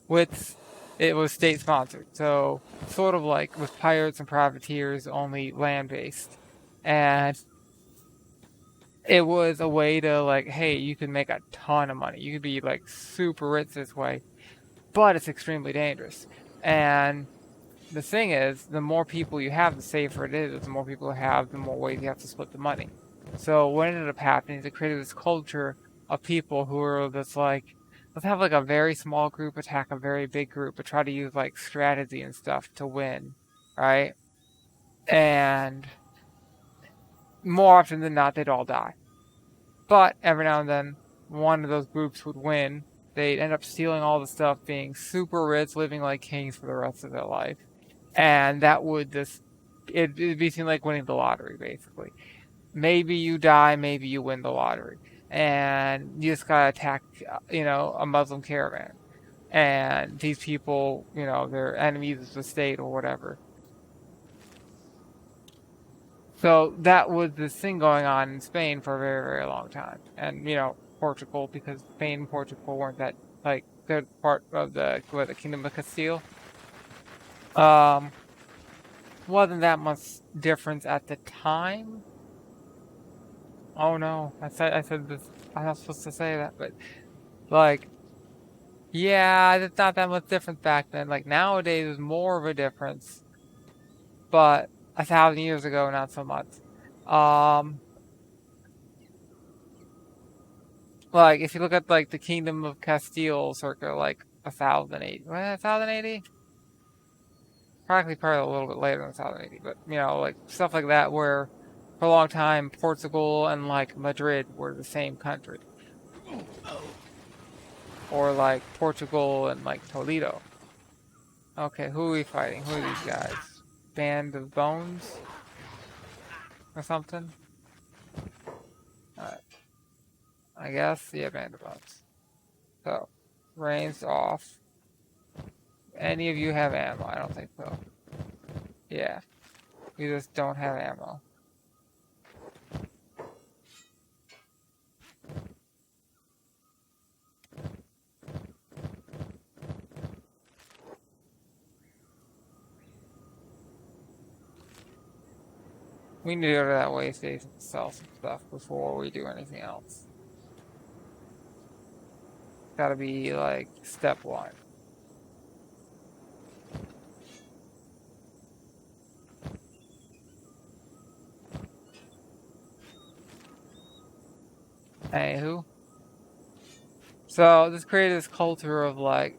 S1: With it was state sponsored, so sort of like with pirates and privateers, only land based, and it was a way to like, hey, you can make a ton of money. You could be like super rich this way, but it's extremely dangerous. And the thing is, the more people you have, the safer it is. The more people you have, the more ways you have to split the money. So what ended up happening is it created this culture of people who were just like, let's have like a very small group attack a very big group, but try to use like strategy and stuff to win, right? And more often than not, they'd all die. But every now and then, one of those groups would win. They'd end up stealing all the stuff, being super rich, living like kings for the rest of their life. And that would just, it'd be seen like winning the lottery, basically. Maybe you die, maybe you win the lottery. And you just gotta attack, a Muslim caravan. And these people, they're enemies of the state or whatever. So that was this thing going on in Spain for a very, very long time. And, Portugal, because Spain and Portugal weren't that, like, they're part of the Kingdom of Castile. Wasn't that much difference at the time. Oh no, I said this, I'm not supposed to say that, but, like, yeah, it's not that much difference back then. Like, nowadays, there's more of a difference. But 1,000 years ago, not so much. Like, if you look at, like, the Kingdom of Castile circa, like, 1,080. 1,080? Probably a little bit later than 1,080. But, like, stuff like that where, for a long time, Portugal and, like, Madrid were the same country. Or, like, Portugal and, like, Toledo. Okay, who are we fighting? Who are these guys? Band of Bones? Or something? Alright. I guess, yeah, Band of Bones. So, rain's off. Any of you have ammo? I don't think so. Yeah. You just don't have ammo. We need to go to that way station to sell some stuff before we do anything else. Gotta be, like, step one. Anywho. So, this created this culture of, like,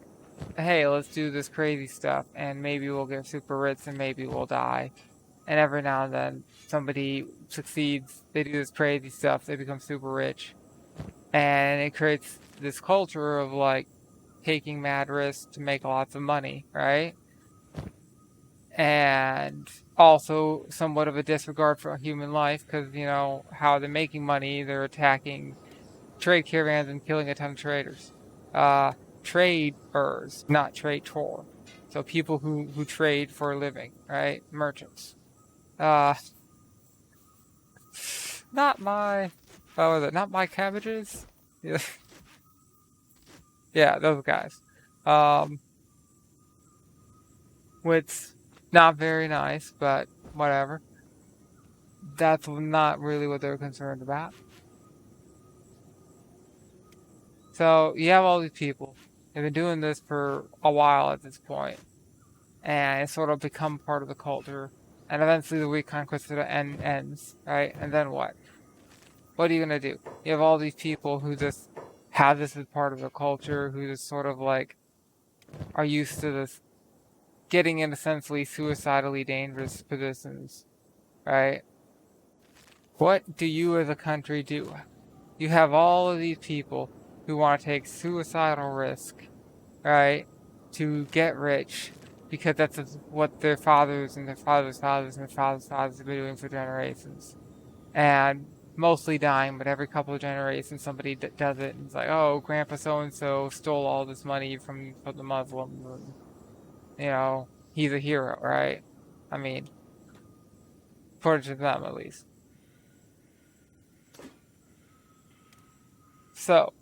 S1: hey, let's do this crazy stuff, and maybe we'll get super rich, and maybe we'll die. And every now and then, somebody succeeds, they do this crazy stuff, they become super rich. And it creates this culture of, like, taking mad risks to make lots of money, right? And also somewhat of a disregard for human life, because, how they're making money, they're attacking trade caravans and killing a ton of traders. Traders, not trade-tor. So people who trade for a living, right? Merchants. Not my, what was it? Not my cabbages? Yeah, yeah, those guys. Which, not very nice, but whatever. That's not really what they're concerned about. So, you have all these people. They've been doing this for a while at this point, and it's sort of become part of the culture. and eventually the Reconquista ends, right? And then what? What are you gonna do? You have all these people who just have this as part of their culture, who just sort of like are used to this getting in essentially suicidally dangerous positions, right? What do you as a country do? You have all of these people who want to take suicidal risk, right, to get rich, because that's what their fathers and their fathers' fathers and their fathers' fathers have been doing for generations. And mostly dying, but every couple of generations somebody does it, and it's like, oh, Grandpa so-and-so stole all this money from the Muslims, and, you know, he's a hero, right? I mean, according to them at least. So,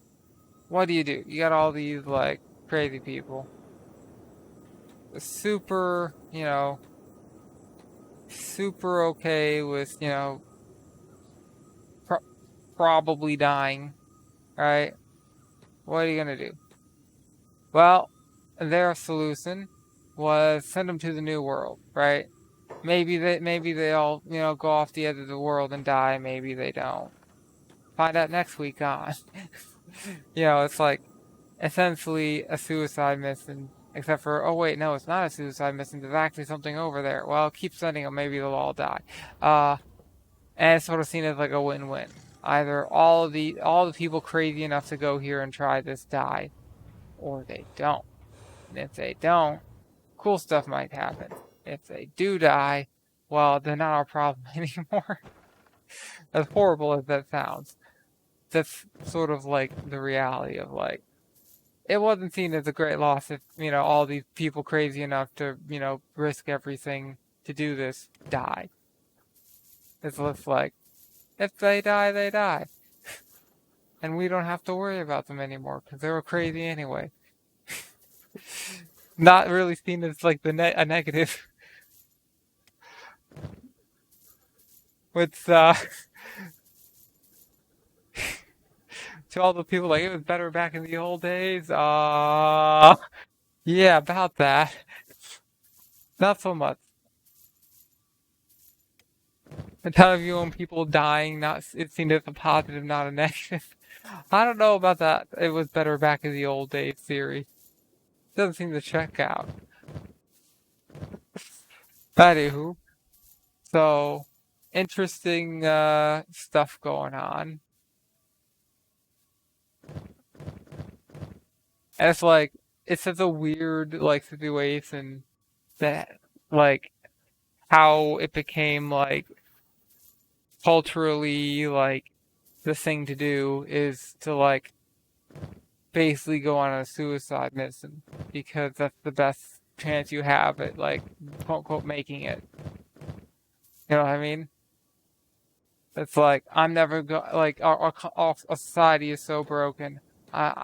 S1: what do? You got all these, like, crazy people. Super, you know, super okay with, you know, probably dying, right? What are you gonna do? Well, their solution was send them to the New World, right? Maybe they all, you know, go off the edge of the world and die. Maybe they don't. Find out next week on. You know, it's like essentially a suicide mission, except for, oh wait, no, it's not a suicide mission. There's actually something over there. Well, keep sending them. Maybe they'll all die. And it's sort of seen as like a win-win. Either all the people crazy enough to go here and try this die, or they don't. And if they don't, cool stuff might happen. If they do die, well, they're not our problem anymore. As horrible as that sounds, that's sort of like the reality of, like, it wasn't seen as a great loss if, you know, all these people crazy enough to, you know, risk everything to do this die. It's just like, if they die, they die. And we don't have to worry about them anymore, because they were crazy anyway. Not really seen as like a negative. With to all the people, like, it was better back in the old days. Yeah, about that. Not so much. A ton of your own people dying, not it seemed as a positive, not a negative. I don't know about that. It was better back in the old days theory. Doesn't seem to check out. Anywho, so interesting stuff going on. And it's like, it's such a weird, like, situation that, like, how it became, like, culturally, like, the thing to do is to, like, basically go on a suicide mission, because that's the best chance you have at, like, quote unquote making it. You know what I mean? It's like, I'm never like, our society is so broken.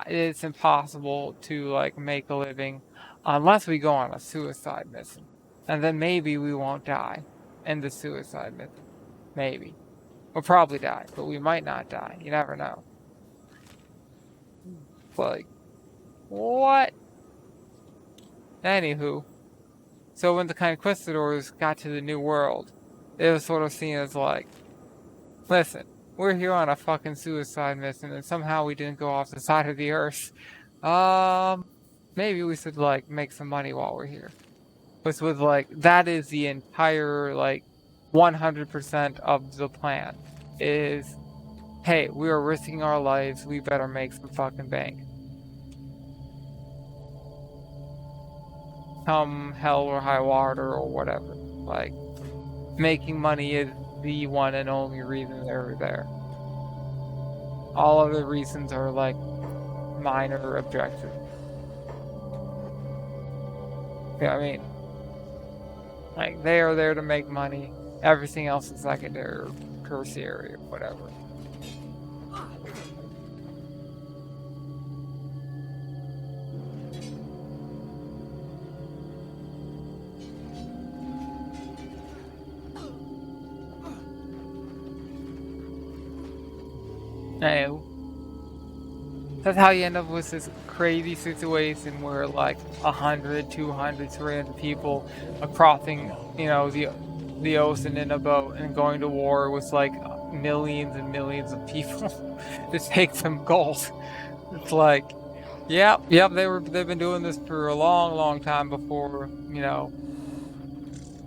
S1: It's impossible to, like, make a living unless we go on a suicide mission. And then maybe we won't die in the suicide mission. Maybe. We'll probably die, but we might not die. You never know. It's like, what? Anywho. So when the conquistadors got to the New World, it was sort of seen as like, listen, we're here on a fucking suicide mission, and somehow we didn't go off the side of the earth. Maybe we should, like, make some money while we're here. Which was like, that is the entire, like, 100% of the plan. Is, hey, we are risking our lives, we better make some fucking bank. Come hell or high water or whatever. Like, making money is the one and only reason they're there. All other reasons are, like, minor objectives. You know what I mean? Like, they are there to make money. Everything else is secondary or tertiary or whatever. Anyway, that's how you end up with this crazy situation where, like, 100, 200, 300 people are crossing, you know, the the ocean in a boat and going to war with like millions and millions of people to take some gold. It's like, yep, they've been doing this for a long time before, you know,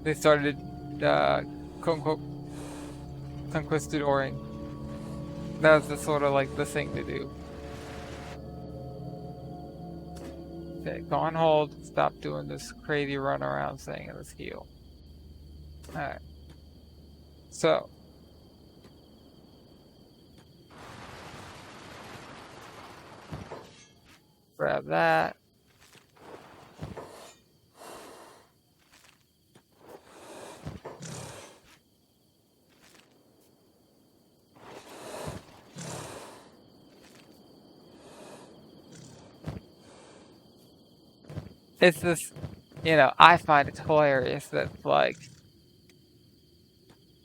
S1: they started quote unquote conquistadoring. That was the sort of like the thing to do. Okay, go on hold. Stop doing this crazy run around thing and let's heal. Alright. So. Grab that. It's this, you know, I find it hilarious that, like,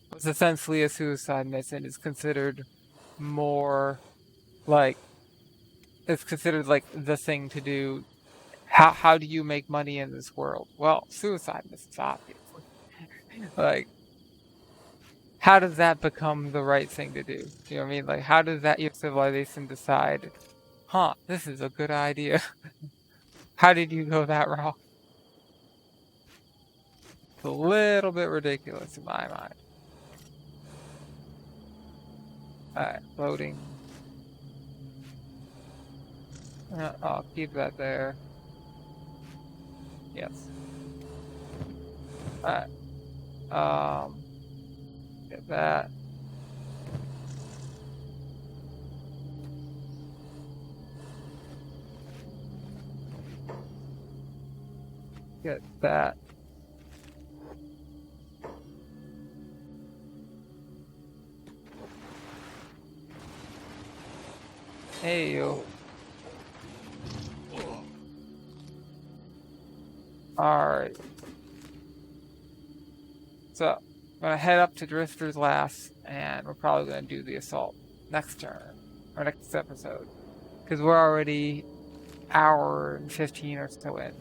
S1: what's essentially a suicide mission is considered more, like, it's considered, like, the thing to do. How do you make money in this world? Well, suicide missions, obviously. Like, how does that become the right thing to do? You know what I mean? Like, how does that your civilization decide, huh, this is a good idea? How did you go that route? It's a little bit ridiculous in my mind. Alright, loading. I'll keep that there. Yes. Alright. Get that. Get that. Hey, you. Alright. So, I'm gonna head up to Drifter's Last, and we're probably gonna do the assault next turn, or next episode. Because we're already hour and 15 or so in.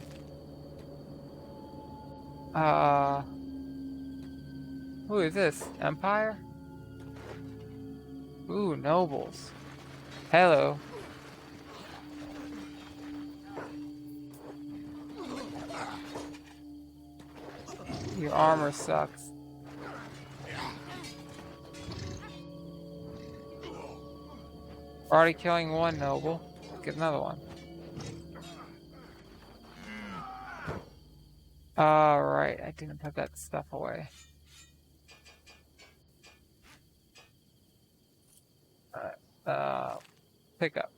S1: Who is this? Empire? Ooh, nobles. Hello. Your armor sucks. Already killing one noble. Get another one. Alright, I didn't put that stuff away. Pick up.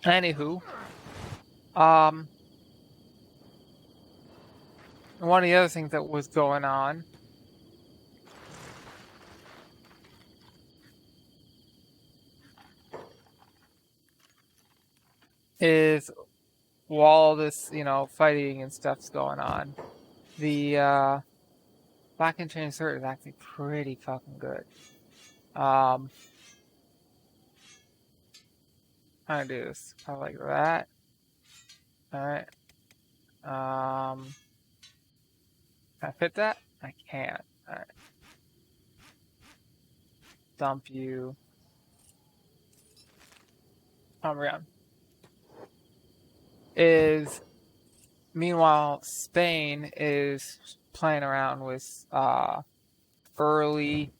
S1: Anywho, one of the other things that was going on is while this, you know, fighting and stuff's going on, the Black and Chain Sword is actually pretty fucking good. How to do this? I like that. Alright. Can I fit that? I can't. Alright. Dump you. Around. Meanwhile, Spain is playing around with early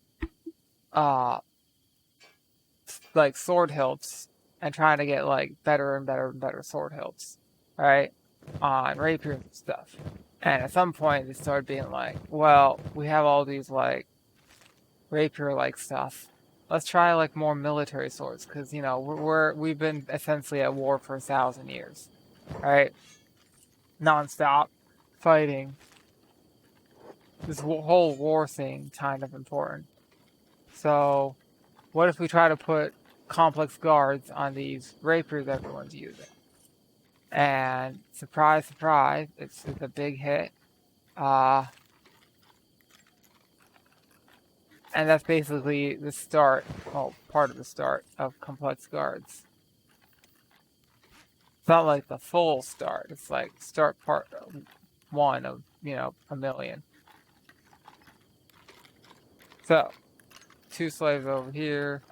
S1: like sword hilts and trying to get like better and better and better sword hilts, right? On rapiers and stuff. And at some point, they started being like, well, we have all these like rapier-like stuff. Let's try like more military swords, because you know we've been essentially at war for 1,000 years, right? Non-stop fighting. this whole war thing kind of important. So, what if we try to put complex guards on these rapiers everyone's using? And surprise, surprise, it's a big hit. And that's basically the start, well, part of the start of complex guards. It's not like the full start. It's like start part one of, a million. So, 2 slaves over here.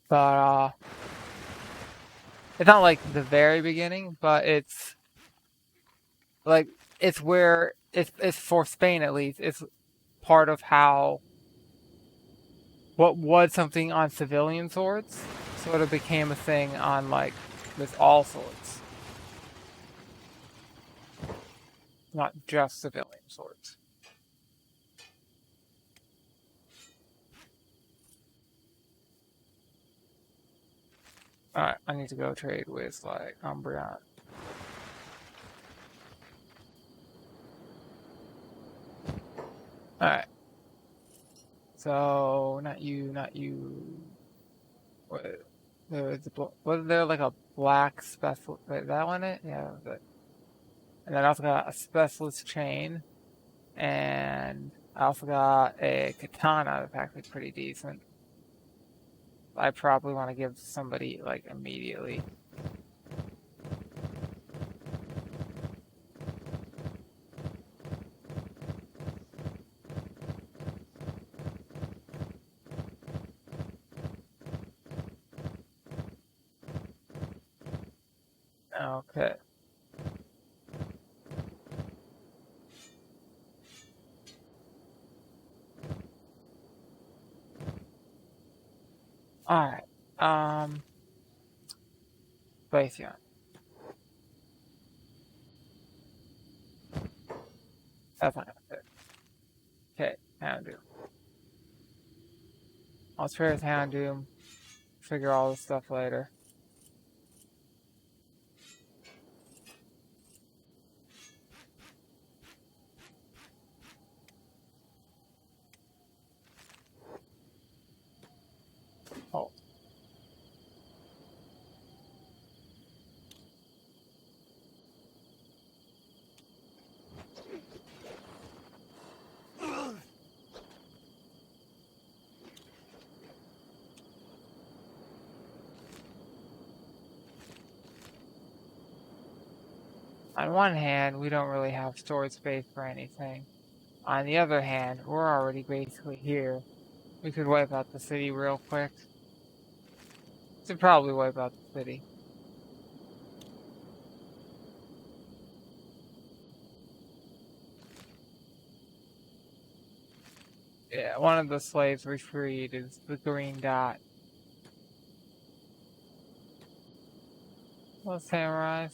S1: But, it's not like the very beginning, but it's like, it's where, it's for Spain at least, it's part of how, what was something on civilian swords sort of became a thing on, like, with all swords. Not just civilian swords. Alright, I need to go trade with, like, Umbreon. Alright. So, not you. What, was there like a black special? Wait, that one it? Yeah, that was it. And then I also got a specialist chain. And I also got a katana that's actually pretty decent. I probably want to give somebody, like, immediately. Okay. Alright. Leviathan. That's not gonna fit. Okay, Houndoom. I'll trade with Houndoom. Figure all this stuff later. Oh. On one hand, we don't really have storage space for anything. On the other hand, we're already basically here. We could wipe out the city real quick. Should probably wipe out the city. Yeah, one of the slaves we freed is the green dot. Those samurais.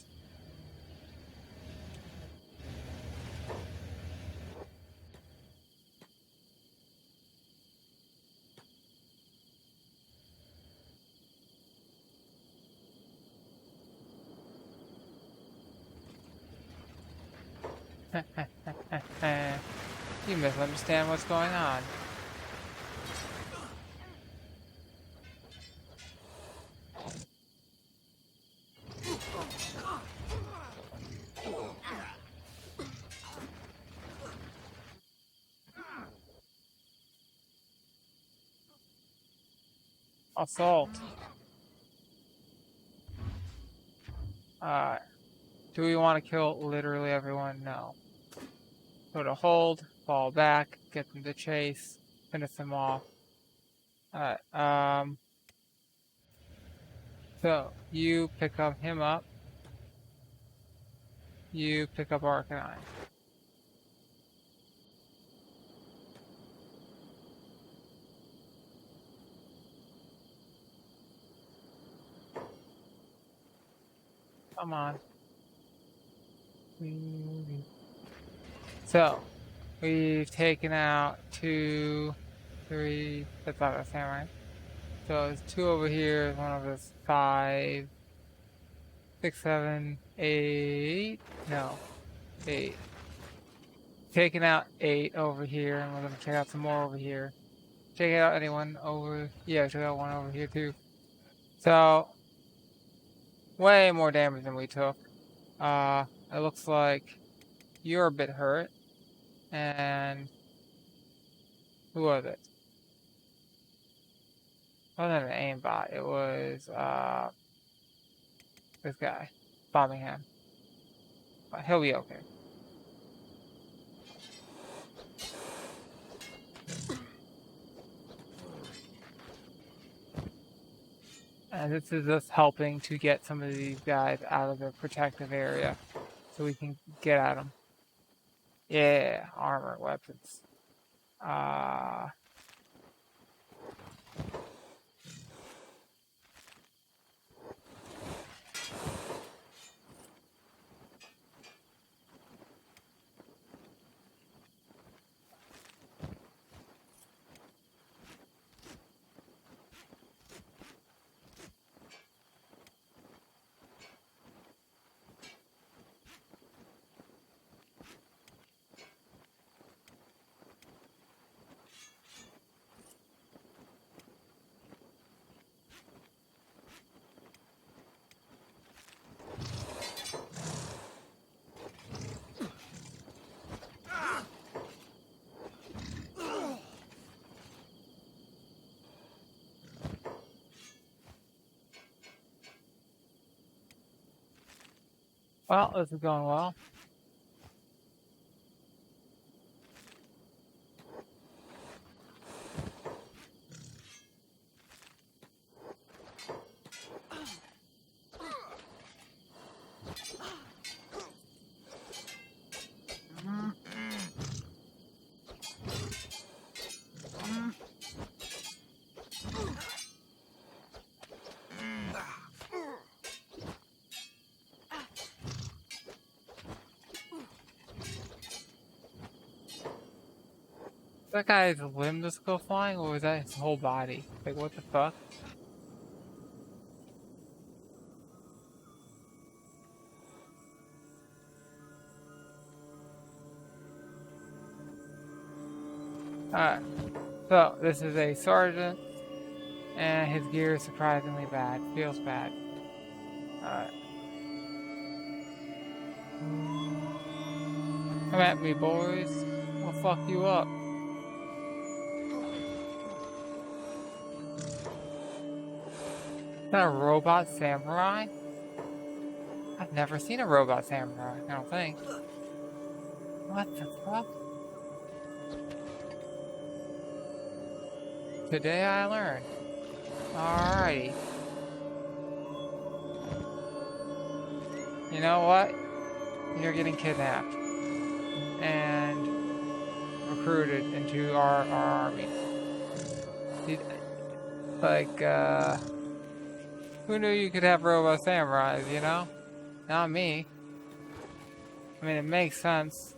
S1: You misunderstand what's going on. Assault. Do we want to kill literally everyone? No. Go to hold, fall back, get them to chase, finish them off. Alright, so you pick up him up. You pick up Arcanine. Come on. So, we've taken out 2, 3, that's not a samurai. So there's 2 over here, one of us 5, 6, 7, 8. No, 8. Taking out 8 over here, and we're gonna check out some more over here. Check out anyone over. Yeah, check out one over here too. So way more damage than we took. It looks like you're a bit hurt, and who was it? It wasn't an aimbot. It was this guy, Birmingham. But he'll be okay. And this is us helping to get some of these guys out of the protective area so we can get at them. Yeah, armor, weapons. Well, this is going well. That guy's limb just go flying, or was that his whole body? Like, what the fuck? Alright, so this is a sergeant, and his gear is surprisingly bad. Feels bad. Alright. Come at me, boys. I'll fuck you up. Is that a robot samurai? I've never seen a robot samurai, I don't think. What the fuck? Today I learned. Alrighty. You know what? You're getting kidnapped. And recruited into our army. Like, who knew you could have robot samurais, you know? Not me. I mean, it makes sense.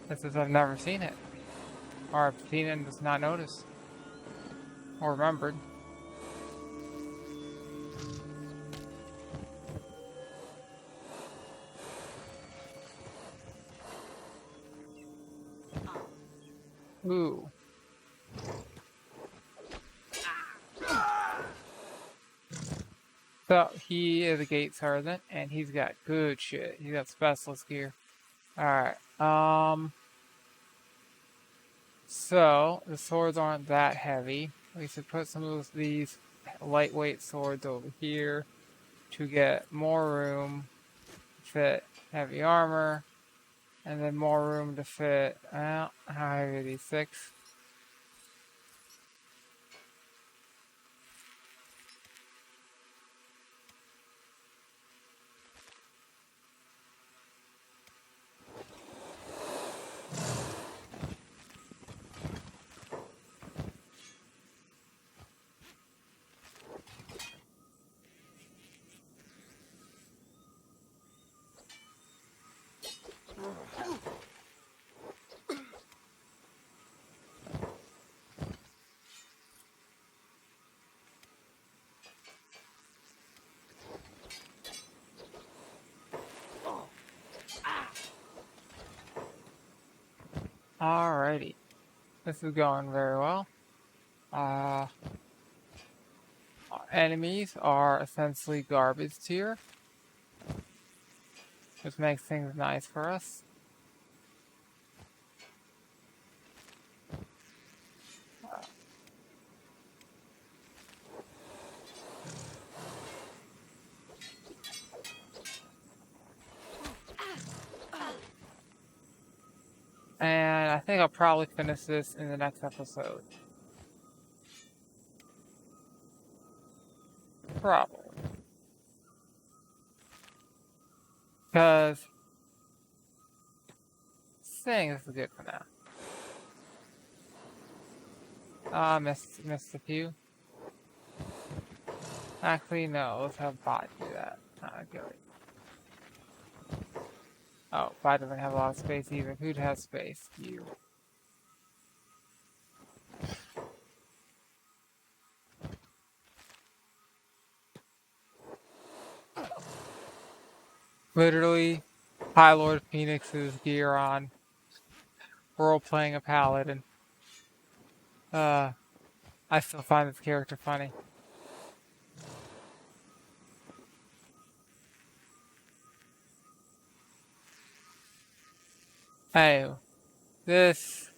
S1: It's just I've never seen it. Or I've seen it and just not noticed. Or remembered. Ooh. So, he is a gate sergeant, and he's got good shit. He's got specialist gear. Alright, so, the swords aren't that heavy. We should put some of these lightweight swords over here to get more room to fit heavy armor, and then more room to fit, well, how heavy are these? 6? Alrighty. This is going very well. Our enemies are essentially garbage tier, which makes things nice for us. And I think I'll probably finish this in the next episode. Probably. Because saying this is good for now. Ah, missed a few. Actually, no, let's have Bot do that. Good. Oh, Bot doesn't have a lot of space either. Who'd have space? You. Literally, High Lord Phoenix's gear on. Role playing a paladin. I still find this character funny. Anyway, this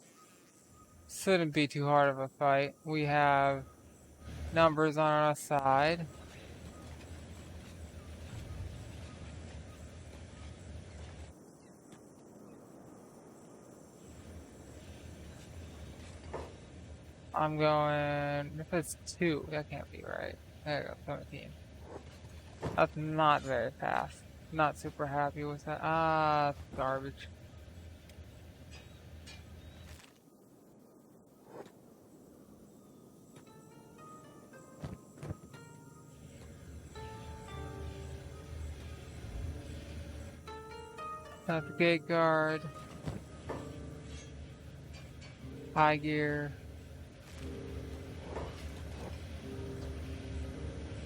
S1: shouldn't be too hard of a fight. We have numbers on our side. I'm going, if it's 2, that can't be right. There you go, 17. That's not very fast. Not super happy with that. Ah, garbage. That's the gate guard. High gear.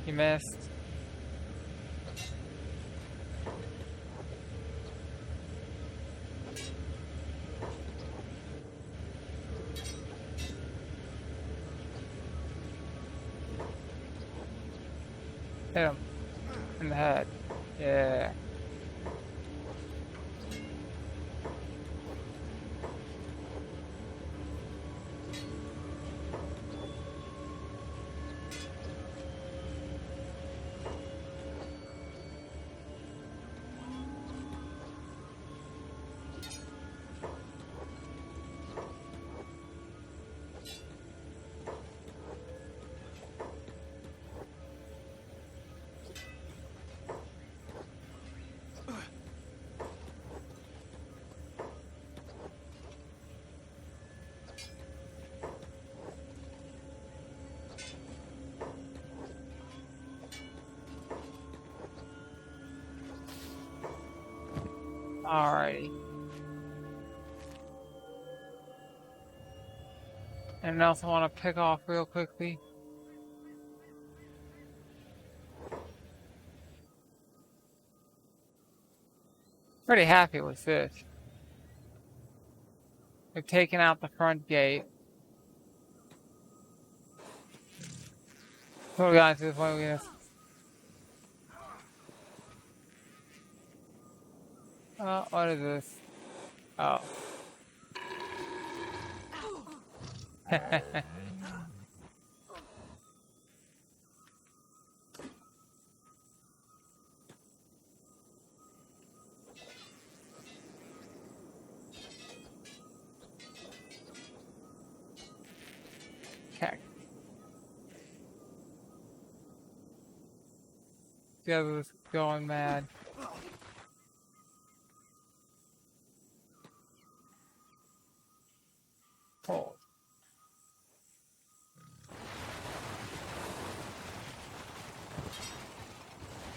S1: You missed. Hit him. In the head. Yeah. Alrighty. Anyone else I want to pick off real quickly? Pretty happy with this. We've taken out the front gate. So we got to the point where oh, what is this? Oh. Heck. The other's going mad. Hold.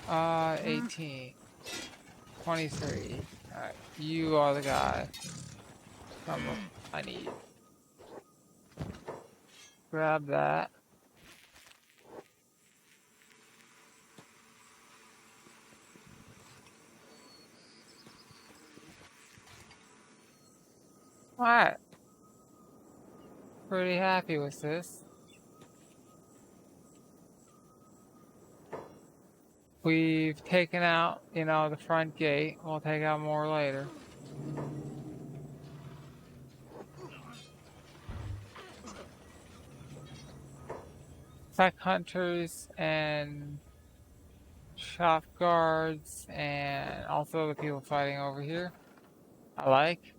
S1: Uh, 18. 23. Alright, you are the guy. I need. Grab that. Alright, Pretty happy with this. We've taken out, the front gate. We'll take out more later. Attack hunters and shop guards and also the people fighting over here. I like.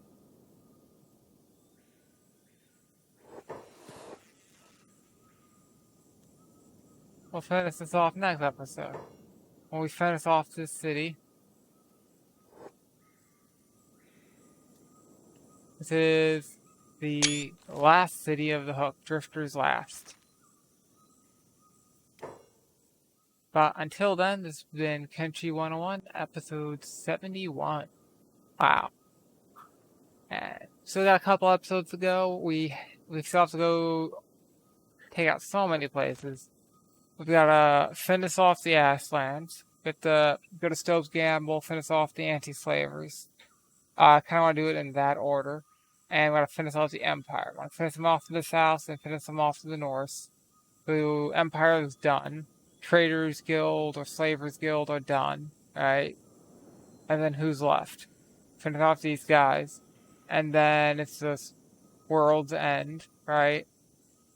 S1: We'll finish this off next episode. When we finish off this city. This is the last city of the Hook, Drifter's Last. But until then, this has been Kenshi 101, episode 71. Wow. And still got a couple episodes to go. We still have to go take out so many places. We've got to finish off the Ashlands. Go to Stove's Gamble, finish off the anti-slavers. I kind of want to do it in that order. And we're going to finish off the Empire. I want to finish them off to the south and finish them off to the north. So Empire is done. Traders Guild or Slavers Guild are done. Right? And then who's left? Finish off these guys. And then it's this World's End. Right?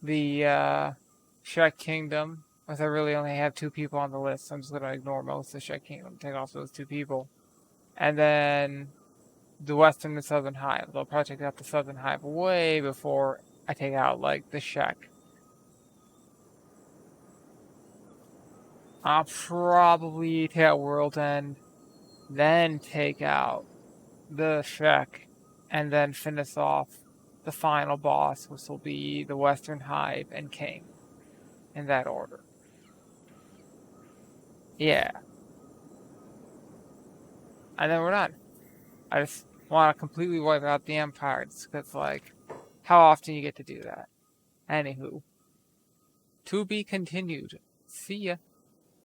S1: The Shrek Kingdom. Because I really only have 2 people on the list, so I'm just going to ignore most of the Shrek Kingdom. Take off those 2 people. And then the Western and Southern Hive. I'll probably take out the Southern Hive way before I take out, like, the Shrek. I'll probably take out World's End, then take out the Shrek, and then finish off the final boss, which will be the Western Hive and King. In that order. Yeah. And then we're done. I just want to completely wipe out the Empire, because, like, how often you get to do that? Anywho. To be continued. See ya.